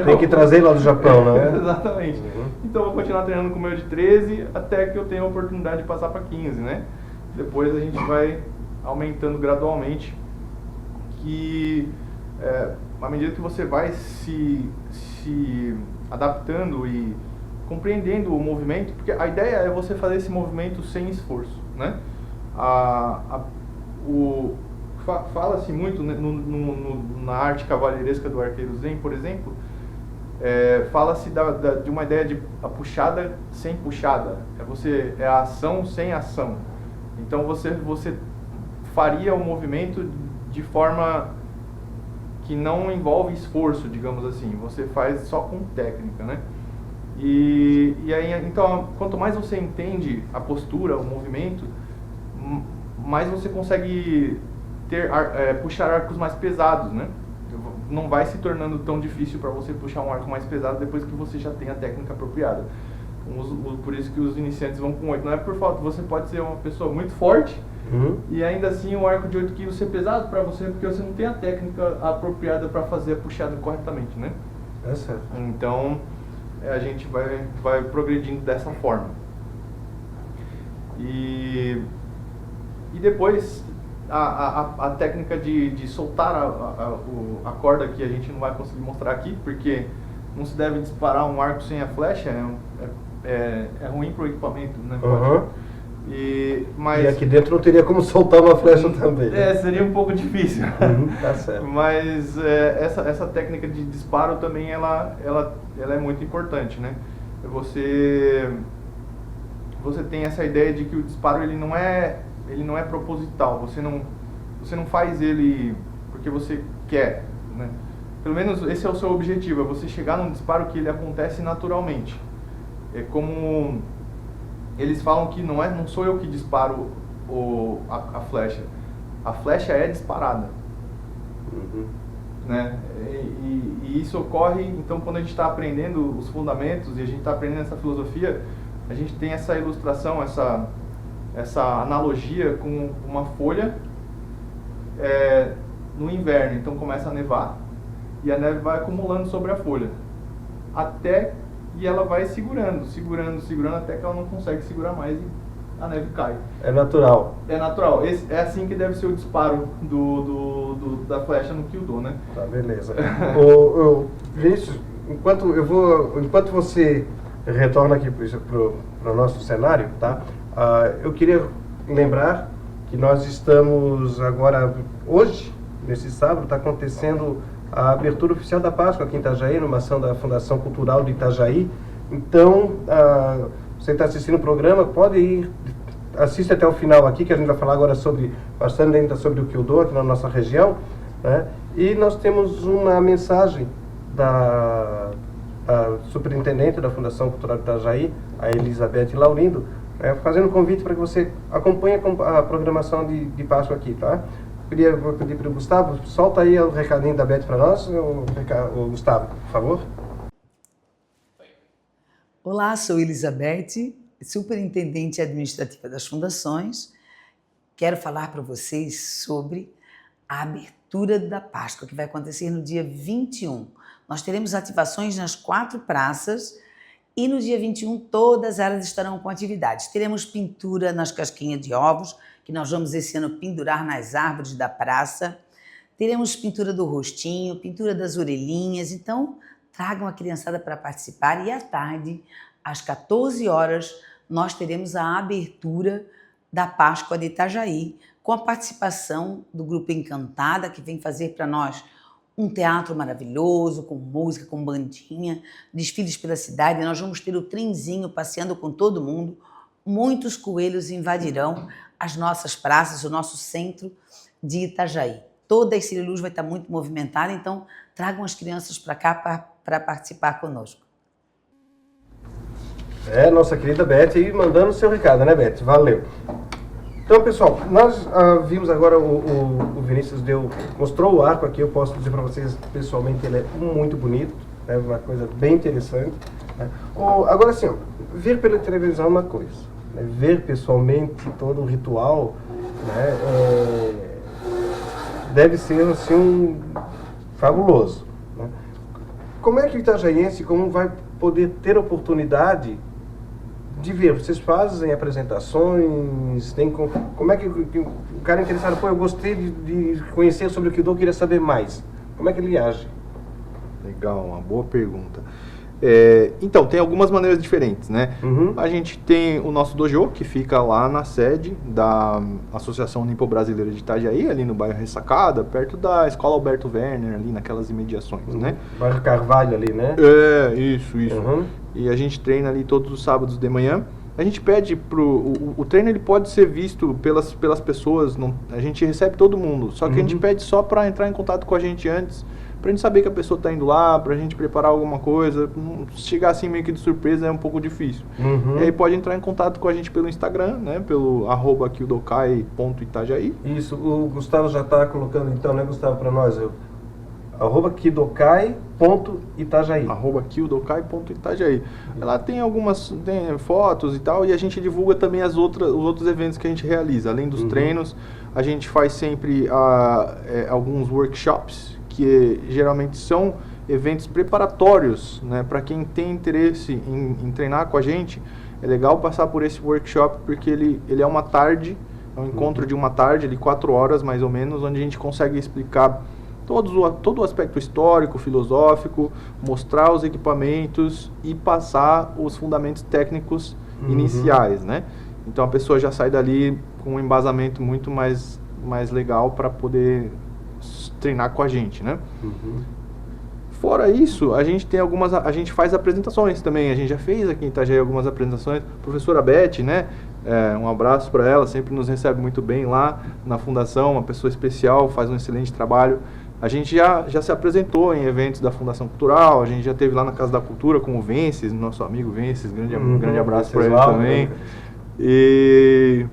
Tem que trazer lá do Japão, né?
Exatamente.
Uhum.
Então eu vou continuar treinando com o meu de 13 até que eu tenha a oportunidade de passar para 15, né? Depois a gente vai aumentando gradualmente, que à medida que você vai se adaptando e compreendendo o movimento, porque a ideia é você fazer esse movimento sem esforço, né? Fala-se muito, né, na arte cavalheiresca do arqueiro zen, por exemplo, Fala-se de uma ideia de a puxada sem puxada. É a ação sem ação. Então você faria o movimento de forma que não envolve esforço, digamos assim. Você faz só com técnica, né? E aí, então, quanto mais você entende a postura, o movimento, mais você consegue puxar arcos mais pesados, né? Não vai se tornando tão difícil para você puxar um arco mais pesado depois que você já tem a técnica apropriada. Por isso que os iniciantes vão com 8. Não é por falta, você pode ser uma pessoa muito forte e ainda assim um arco de 8 quilos ser pesado para você, porque você não tem a técnica apropriada para fazer a puxada corretamente, né?
É certo.
Então, a gente vai progredindo dessa forma. E depois a técnica de soltar a corda, que a gente não vai conseguir mostrar aqui, porque não se deve disparar um arco sem a flecha, é ruim para o equipamento, né? E
aqui dentro não teria como soltar uma flecha também.
Seria um pouco difícil.
Tá certo.
Mas essa técnica de disparo também ela é muito importante, né? Você tem essa ideia de que o disparo ele não é proposital. Você não faz ele porque você quer, né? Pelo menos esse é o seu objetivo, é você chegar num disparo que ele acontece naturalmente. É como eles falam que não sou eu que disparo a flecha. A flecha é disparada. Né? E isso ocorre, então, quando a gente está aprendendo os fundamentos e a gente está aprendendo essa filosofia, a gente tem essa ilustração, essa analogia com uma folha no inverno. Então começa a nevar e a neve vai acumulando sobre a folha e ela vai segurando até que ela não consegue segurar mais e a neve cai.
É natural.
É natural. É assim que deve ser o disparo da flecha no Kyudo, né?
Tá, beleza. Vinícius, enquanto você retorna aqui para o nosso cenário, tá? Eu queria lembrar que nós estamos agora, hoje, nesse sábado, está acontecendo a abertura oficial da Páscoa aqui em Itajaí, numa ação da Fundação Cultural de Itajaí. Então, você está assistindo o programa, pode ir, assiste até o final aqui, que a gente vai falar agora bastante ainda sobre o Kyudo aqui na nossa região, né? E nós temos uma mensagem da superintendente da Fundação Cultural de Itajaí, a Elizabeth Laurindo, fazendo um convite para que você acompanhe a programação de Páscoa aqui, tá? Vou pedir para o Gustavo, solta aí o recadinho da Beth para nós, o Gustavo, por favor.
Olá, sou Elizabeth, superintendente administrativa das fundações. Quero falar para vocês sobre a abertura da Páscoa, que vai acontecer no dia 21. Nós teremos ativações nas 4 praças e no dia 21 todas elas estarão com atividades. Teremos pintura nas casquinhas de ovos, que nós vamos esse ano pendurar nas árvores da praça. Teremos pintura do rostinho, pintura das orelhinhas. Então, tragam a criançada para participar e à tarde, às 14 horas, nós teremos a abertura da Páscoa de Itajaí, com a participação do Grupo Encantada, que vem fazer para nós um teatro maravilhoso, com música, com bandinha, desfiles pela cidade. Nós vamos ter o trenzinho passeando com todo mundo. Muitos coelhos invadirão as nossas praças, o nosso centro de Itajaí. Toda a Ercílio Luz vai estar muito movimentada, então tragam as crianças para cá para participar conosco.
Nossa querida Beth aí mandando o seu recado, né, Beth? Valeu. Então, pessoal, nós vimos agora o Vinícius mostrou o arco aqui. Eu posso dizer para vocês, pessoalmente, ele é muito bonito, é uma coisa bem interessante, né? Agora, assim, ver pela televisão é uma coisa, né? Ver pessoalmente todo o ritual, né, deve ser, assim, fabuloso, né? Como é que o itajaiense vai poder ter oportunidade de ver? Vocês fazem apresentações, como é que o cara interessado, eu gostei de conhecer sobre o Kyudo, queria saber mais. Como é que ele age?
Legal, uma boa pergunta. Então, tem algumas maneiras diferentes, né?
Uhum.
A gente tem o nosso dojo, que fica lá na sede da Associação Nipo-Brasileira de Itajaí, ali no bairro Ressacada, perto da Escola Alberto Werner, ali naquelas imediações, né?
Bairro Carvalho ali, né?
Isso.
Uhum.
E a gente treina ali todos os sábados de manhã. A gente pede o treino, ele pode ser visto pelas pessoas, a gente recebe todo mundo, só que a gente pede só para entrar em contato com a gente antes, pra gente saber que a pessoa está indo lá, pra gente preparar alguma coisa. Chegar assim meio que de surpresa é um pouco difícil. E aí pode entrar em contato com a gente pelo Instagram, né? Pelo @kyudokai.itajaí.
Isso, o Gustavo já está colocando então, né, Gustavo, para nós? @kyudokai.itajaí.
@kyudokai.itajaí. Lá tem algumas fotos e tal, e a gente divulga também os outros eventos que a gente realiza. Além dos treinos, a gente faz sempre alguns workshops, que geralmente são eventos preparatórios, né, para quem tem interesse em treinar com a gente. É legal passar por esse workshop, porque ele é uma tarde, é um encontro de uma tarde, de 4 horas mais ou menos, onde a gente consegue explicar todo o aspecto histórico, filosófico, mostrar os equipamentos e passar os fundamentos técnicos iniciais, né? Então a pessoa já sai dali com um embasamento muito mais legal para poder treinar com a gente, né? Fora isso, a gente faz apresentações também. A gente já fez aqui em Itajaí algumas apresentações. Professora Beth, né? Um abraço para ela, sempre nos recebe muito bem lá na fundação, uma pessoa especial, faz um excelente trabalho. A gente já se apresentou em eventos da Fundação Cultural, a gente já esteve lá na Casa da Cultura com o Vences, nosso amigo Vences, grande abraço para ele também. E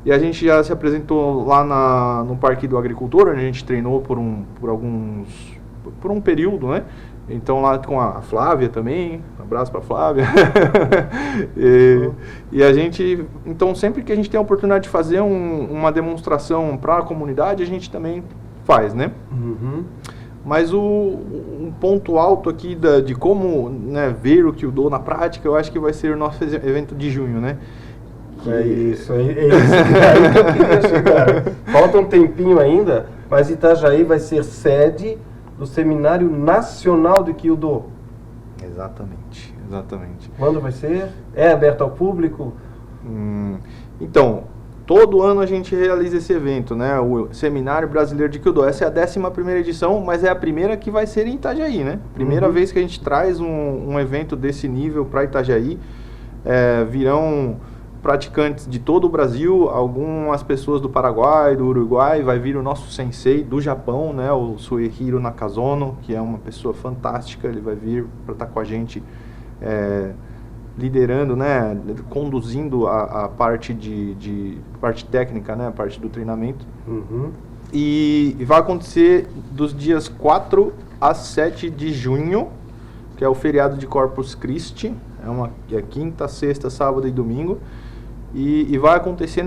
a gente já se apresentou lá no Parque do Agricultor, onde a gente treinou por um período, né? Então lá com a Flávia também, um abraço para a Flávia. E a gente, então sempre que a gente tem a oportunidade de fazer uma demonstração para a comunidade, a gente também faz, né? Mas um ponto alto aqui de como, né, ver o Kyudo na prática, eu acho que vai ser o nosso evento de junho, né?
É isso que eu queria chegar. Falta um tempinho ainda, mas Itajaí vai ser sede do Seminário Nacional de Kyudo.
Exatamente.
Quando vai ser? É aberto ao público?
Então, todo ano a gente realiza esse evento, né? O Seminário Brasileiro de Kyudo. Essa é a 11ª edição, mas é a primeira que vai ser em Itajaí, né? Primeira vez que a gente traz um evento desse nível para Itajaí. Virão praticantes de todo o Brasil, algumas pessoas do Paraguai, do Uruguai, vai vir o nosso sensei do Japão, né, o Suehiro Nakazono, que é uma pessoa fantástica, ele vai vir para estar com a gente liderando, né, conduzindo a parte parte técnica, né, a parte do treinamento. E vai acontecer dos dias 4 a 7 de junho, que é o feriado de Corpus Christi, é quinta, sexta, sábado e domingo. E vai acontecer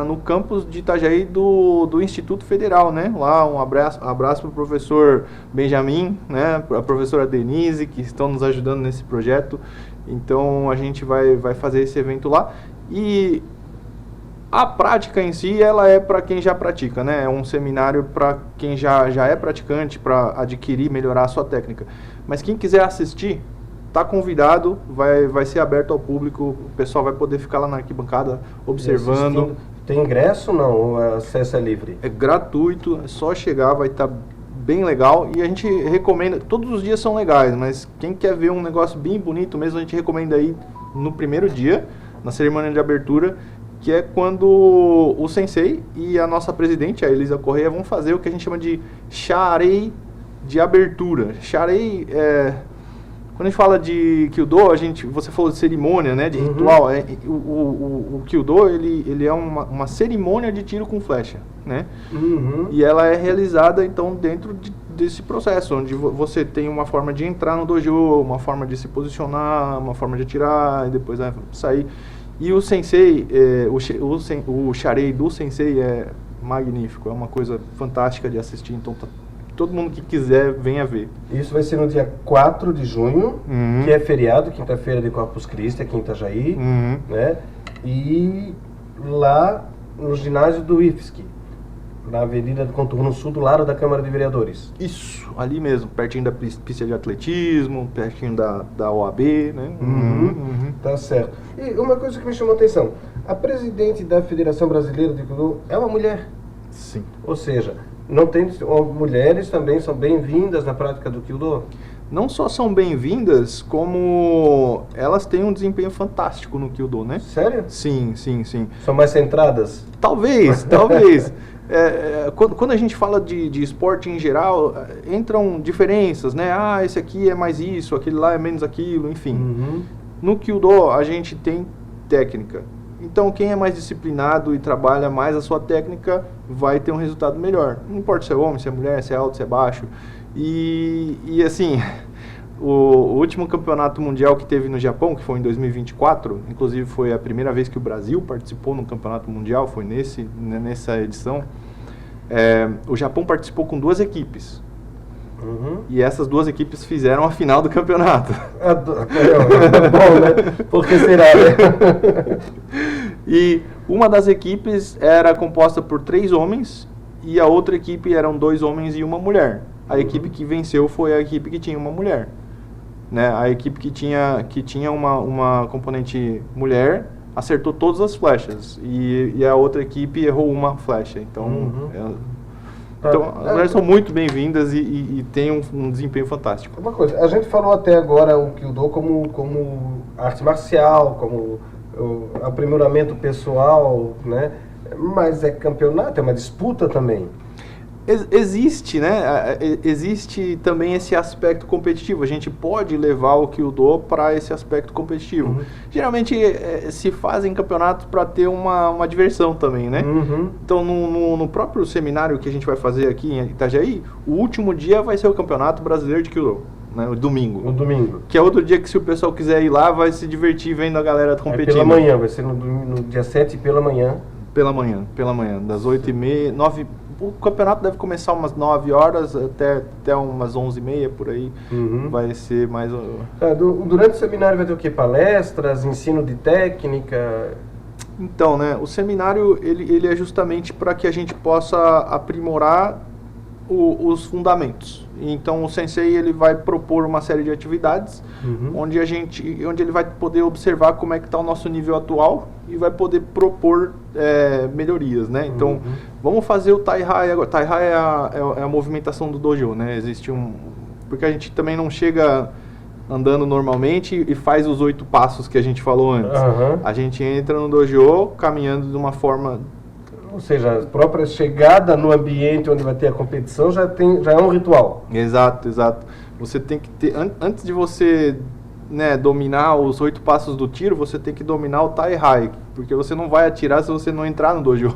no campus de Itajaí do Instituto Federal, né? Lá um abraço para o professor Benjamin, né? A professora Denise, que estão nos ajudando nesse projeto. Então a gente vai fazer esse evento lá. E a prática em si, ela é para quem já pratica, né? É um seminário para quem já é praticante, para adquirir, melhorar a sua técnica. Mas quem quiser assistir, está convidado, vai ser aberto ao público, o pessoal vai poder ficar lá na arquibancada observando.
Tem ingresso ou não? O acesso é livre?
É gratuito, é só chegar, vai estar bem legal. E a gente recomenda, todos os dias são legais, mas quem quer ver um negócio bem bonito mesmo, a gente recomenda ir no primeiro dia, na cerimônia de abertura, que é quando o sensei e a nossa presidente, a Elisa Correia, vão fazer o que a gente chama de charei de abertura. Charei quando a gente fala de Kyudo, você falou de cerimônia, né, de ritual. O Kyudo, ele é uma cerimônia de tiro com flecha, né? E ela é realizada, então, dentro desse processo, onde você tem uma forma de entrar no dojo, uma forma de se posicionar, uma forma de atirar, e depois sair. E o sensei, o charei do sensei é magnífico, é uma coisa fantástica de assistir, então todo mundo que quiser, venha ver.
Isso vai ser no dia 4 de junho, que é feriado, quinta-feira de Corpus Christi, aqui em Itajaí, né? E lá no ginásio do IFSC. na Avenida do Contorno Sul, do lado da Câmara de Vereadores.
Isso, ali mesmo, pertinho da pista de atletismo, pertinho da OAB, né?
Tá certo. E uma coisa que me chamou a atenção, a presidente da Federação Brasileira de Kyudo é uma mulher.
Sim.
Ou seja, não tem, mulheres também são bem-vindas na prática do Kyudo?
Não só são bem-vindas, como elas têm um desempenho fantástico no Kyudo, né?
Sério?
Sim.
São mais centradas?
Talvez. Quando a gente fala de esporte em geral, entram diferenças, né? Ah, esse aqui é mais isso, aquele lá é menos aquilo, enfim. No Kyudo, a gente tem técnica. Então, quem é mais disciplinado e trabalha mais a sua técnica vai ter um resultado melhor. Não importa se é homem, se é mulher, se é alto, se é baixo. E assim, o último campeonato mundial que teve no Japão, que foi em 2024, inclusive foi a primeira vez que o Brasil participou no campeonato mundial, foi nessa edição. O Japão participou com 2 equipes. E essas 2 equipes fizeram a final do campeonato.
Bom, né? Por que será, né?
E uma das equipes era composta por 3 homens e a outra equipe eram 2 homens e uma mulher. A equipe que venceu foi a equipe que tinha uma mulher. Né? A equipe que tinha uma componente mulher acertou todas as flechas e a outra equipe errou uma flecha. Então, as mulheres são muito bem-vindas e têm um desempenho fantástico.
Uma coisa, a gente falou até agora o Kyudo como arte marcial, como o aprimoramento pessoal, né? Mas é campeonato, é uma disputa também.
Existe, né? Existe também esse aspecto competitivo. A gente pode levar o Kyudo para esse aspecto competitivo. Geralmente se fazem campeonatos para ter uma diversão também, né? Então no próprio seminário que a gente vai fazer aqui em Itajaí, o último dia vai ser o Campeonato Brasileiro de Kyudo, né? O domingo.
No domingo.
Que é outro dia que, se o pessoal quiser ir lá, vai se divertir vendo a galera competindo.
Pela manhã, vai ser no dia 7 pela manhã.
Pela manhã, das 8h30, 9h. O campeonato deve começar umas 9 horas até umas 11h30 por aí. Vai ser mais...
Durante o seminário vai ter o quê? Palestras, ensino de técnica?
Então, né, o seminário ele é justamente para que a gente possa aprimorar os fundamentos. Então o sensei ele vai propor uma série de atividades onde ele vai poder observar como é que está o nosso nível atual e vai poder propor melhorias, né? Então vamos fazer o Tai-Hai agora. Tai-Hai é a movimentação do dojo, né? Existe porque a gente também não chega andando normalmente e faz os 8 passos que a gente falou antes. A gente entra no dojo caminhando de uma forma...
Ou seja, a própria chegada no ambiente onde vai ter a competição já é um ritual.
Exato. Você tem que ter, antes de você, né, dominar os 8 passos do tiro, você tem que dominar o Tai-Hai, porque você não vai atirar se você não entrar no dojo.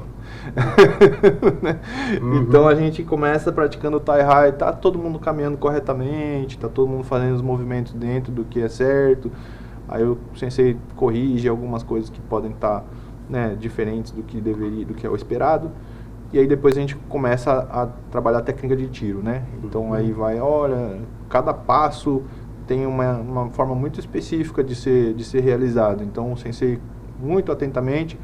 Então a gente começa praticando o Tai-Hai, tá todo mundo caminhando corretamente, tá todo mundo fazendo os movimentos dentro do que é certo. Aí o sensei corrige algumas coisas que podem estar diferentes do que é o esperado, e aí depois a gente começa a trabalhar a técnica de tiro, né? Então aí olha, cada passo tem uma forma muito específica de ser realizado. Então o sensei, muito atentamente,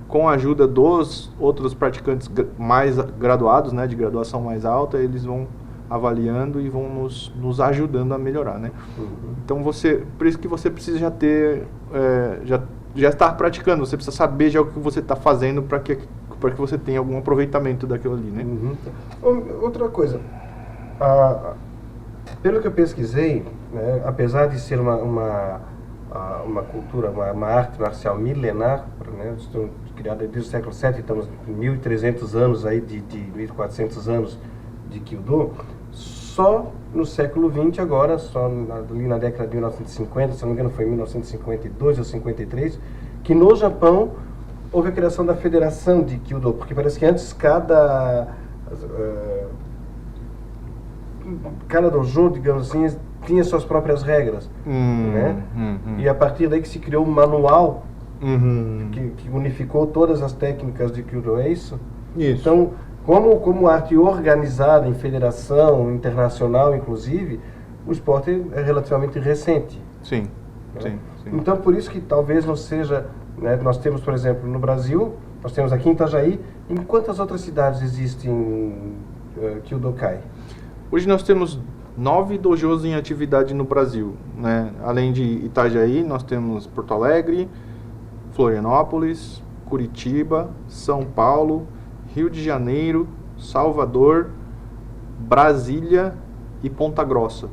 com a ajuda dos outros praticantes mais graduados, né, de graduação mais alta, eles vão avaliando e vão nos ajudando a melhorar, né? Então por isso que você precisa já ter já estar praticando, você precisa saber já o que você está fazendo para que você tenha algum aproveitamento daquilo ali, né?
Outra coisa, pelo que eu pesquisei, né, apesar de ser uma cultura, uma arte marcial milenar, né, criada desde o século VII, estamos em 1.300 anos, aí de 1.400 anos de Kyudo, só no século XX agora, só ali na década de 1950, se não me engano foi em 1952 ou 53, que no Japão houve a criação da Federação de Kyudo, porque parece que antes cada dojo, digamos assim, tinha suas próprias regras, né? E a partir daí que se criou um manual que unificou todas as técnicas de Kyudo, é isso?
Isso.
Então, como arte organizada em federação internacional, inclusive, o esporte é relativamente recente.
Sim.
Então, por isso que talvez não seja... Né, nós temos, por exemplo, no Brasil, nós temos aqui em Itajaí. Em quantas outras cidades existem Kyudokai?
Hoje nós temos 9 dojos em atividade no Brasil, né? Além de Itajaí, nós temos Porto Alegre, Florianópolis, Curitiba, São Paulo, Rio de Janeiro, Salvador, Brasília e Ponta Grossa.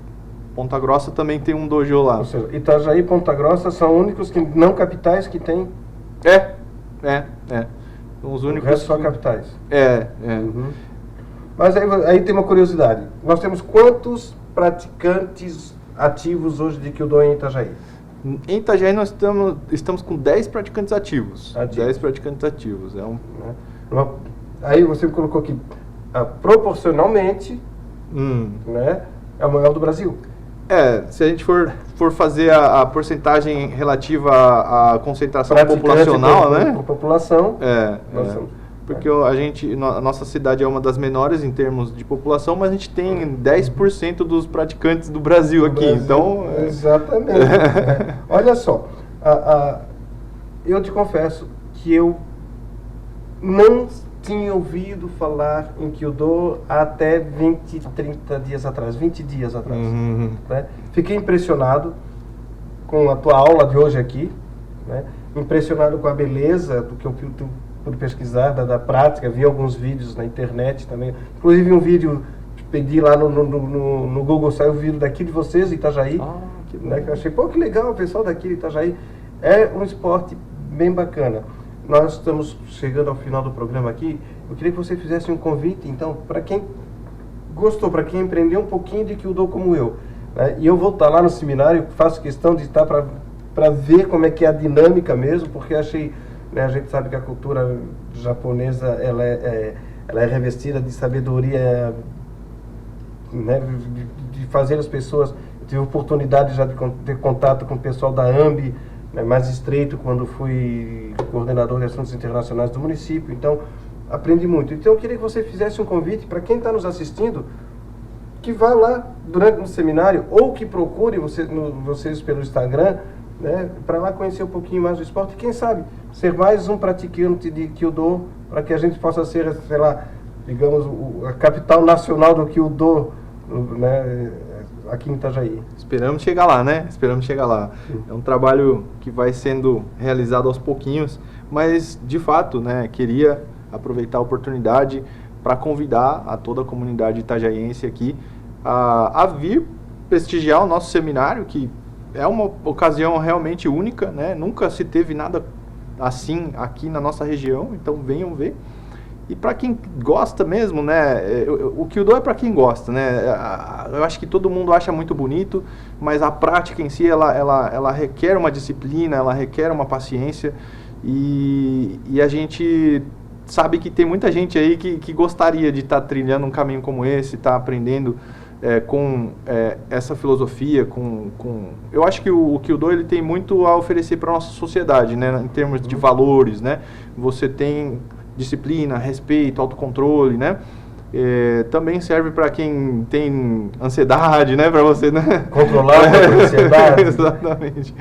Ponta Grossa também tem um dojo lá.
Ou seja, Itajaí e Ponta Grossa são únicos que não capitais que tem.
São os únicos.
O resto só capitais.
Uhum.
Mas aí tem uma curiosidade. Nós temos quantos praticantes ativos hoje de Kyudo em Itajaí?
Em Itajaí nós estamos com 10 praticantes ativos. 10 praticantes ativos.
Aí você colocou que proporcionalmente, né, é o maior do Brasil.
Se a gente for fazer a porcentagem relativa à concentração populacional, né?
Por população.
Porque a nossa cidade é uma das menores em termos de população, mas a gente tem 10% dos praticantes do Brasil aqui. Então,
exatamente. Olha só, eu te confesso que eu não tinha ouvido falar em Kyudo até 20 dias atrás. Né? Fiquei impressionado com a tua aula de hoje aqui, né? Impressionado com a beleza do que eu pude pesquisar, da prática, vi alguns vídeos na internet também, inclusive um vídeo, pedi lá no Google, saiu o vídeo daqui de vocês, Itajaí, né? Que eu achei, que legal, o pessoal daqui de Itajaí, é um esporte bem bacana. Nós estamos chegando ao final do programa aqui. Eu queria que você fizesse um convite, então, para quem gostou, para quem empreendeu um pouquinho de Kyudo como eu. Né? E eu vou estar lá no seminário, faço questão de estar para ver como é que é a dinâmica mesmo, porque achei, né, a gente sabe que a cultura japonesa ela é revestida de sabedoria, né, de fazer as pessoas. Eu tive oportunidade já de ter contato com o pessoal da AMB, mais estreito quando fui coordenador de assuntos internacionais do município, então aprendi muito. Então eu queria que você fizesse um convite para quem está nos assistindo, que vá lá durante um seminário ou que procure vocês pelo Instagram, né, para lá conhecer um pouquinho mais do esporte e quem sabe ser mais um praticante de Kyudo, para que a gente possa ser, sei lá, digamos, a capital nacional do Kyudo, né, aqui em Itajaí.
Esperamos chegar lá, né? É um trabalho que vai sendo realizado aos pouquinhos, mas, de fato, né, queria aproveitar a oportunidade para convidar a toda a comunidade itajaiense aqui a vir prestigiar o nosso seminário, que é uma ocasião realmente única, né? Nunca se teve nada assim aqui na nossa região, então venham ver. E para quem gosta mesmo, né, o Kyudo é para quem gosta, né, eu acho que todo mundo acha muito bonito, mas a prática em si, ela requer uma disciplina, ela requer uma paciência, e a gente sabe que tem muita gente aí que gostaria de estar trilhando um caminho como esse, estar aprendendo com essa filosofia, eu acho que o Kyudo ele tem muito a oferecer para a nossa sociedade, né, em termos de valores, né, você tem disciplina, respeito, autocontrole, né? Também serve para quem tem ansiedade, né? Para você, né?
Controlar a ansiedade.
Exatamente.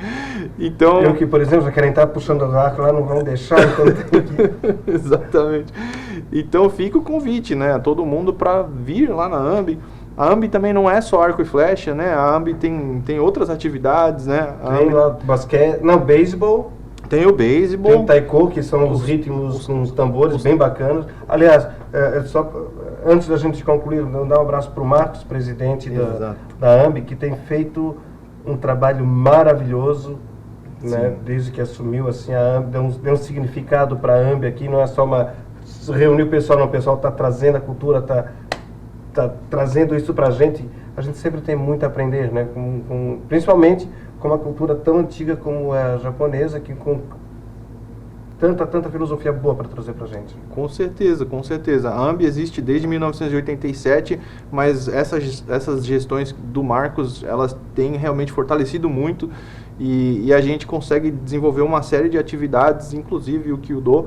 Então,
eu que, por exemplo, já querem estar puxando o arco lá, não vão deixar, então tem que...
Exatamente. Então fica o convite, né? A todo mundo para vir lá na AMB. A AMB também não é só arco e flecha, né? A AMB tem outras atividades, né?
Tem lá basquete, beisebol.
Tem o beisebol.
Tem o taiko, que são os ritmos com os tambores bem bacanas. Aliás, só antes da gente concluir, dar um abraço para o Marcos, presidente da AMB, que tem feito um trabalho maravilhoso, né, desde que assumiu. Assim, a AMB deu um significado para a AMB aqui, não é só reunir o pessoal, não, o pessoal está trazendo a cultura, está trazendo isso para a gente sempre tem muito a aprender, né, principalmente com uma cultura tão antiga como a japonesa, que com tanta filosofia boa para trazer para a gente.
Com certeza. A AMB existe desde 1987, mas essas gestões do Marcos, elas têm realmente fortalecido muito, e a gente consegue desenvolver uma série de atividades, inclusive o Kyudo,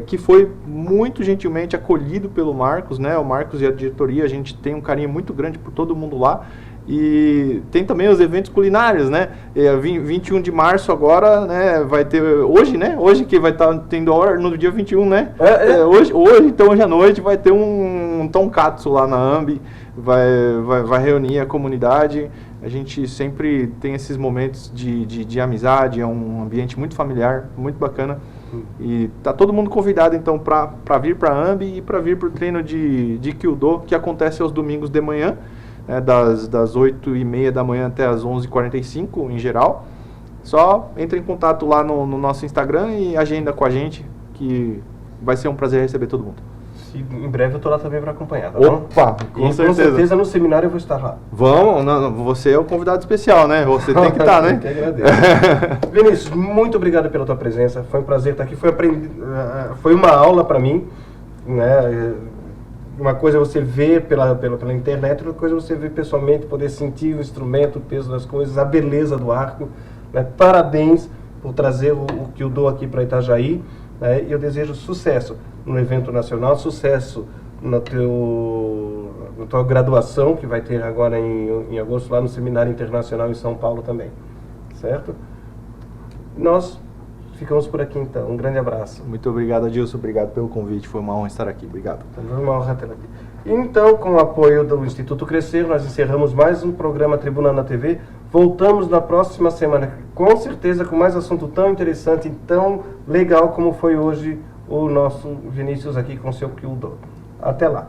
que foi muito gentilmente acolhido pelo Marcos, né? O Marcos e a diretoria, a gente tem um carinho muito grande por todo mundo lá. E tem também os eventos culinários, né? 21 de março agora, né? Vai ter hoje, né? Hoje que vai estar tendo hora no dia 21, né? Hoje, então hoje à noite vai ter um tonkatsu lá na Ambi, vai reunir a comunidade. A gente sempre tem esses momentos de amizade, é um ambiente muito familiar, muito bacana. E tá todo mundo convidado então para vir para a Ambi e para vir para o treino de Kyudo, que acontece aos domingos de manhã. Das 8h30 da manhã até as 11h45 em geral. Só entre em contato lá no nosso Instagram e agenda com a gente, que vai ser um prazer receber todo mundo.
Em breve eu estou lá também para acompanhar, tá
bom? Opa,
com certeza no seminário eu vou estar lá.
Vamos, você é o convidado especial, né? Você tem que estar, né?
Eu que agradeço. Vinícius, muito obrigado pela tua presença, foi um prazer estar aqui, foi uma aula para mim, né? Uma coisa é você ver pela internet, outra coisa é você ver pessoalmente, poder sentir o instrumento, o peso das coisas, a beleza do arco. Né? Parabéns por trazer o Kyudo aqui para Itajaí. Né? E eu desejo sucesso no evento nacional, sucesso na tua graduação, que vai ter agora em agosto, lá no Seminário Internacional em São Paulo também. Certo? Nós ficamos por aqui então. Um grande abraço.
Muito obrigado, Adilson. Obrigado pelo convite. Foi uma honra estar aqui. Obrigado.
Foi uma honra tê-la aqui. Então, com o apoio do Instituto Crescer, nós encerramos mais um programa Tribuna na TV. Voltamos na próxima semana, com certeza, com mais assunto tão interessante e tão legal como foi hoje o nosso Vinícius aqui com seu Kyudo. Até lá.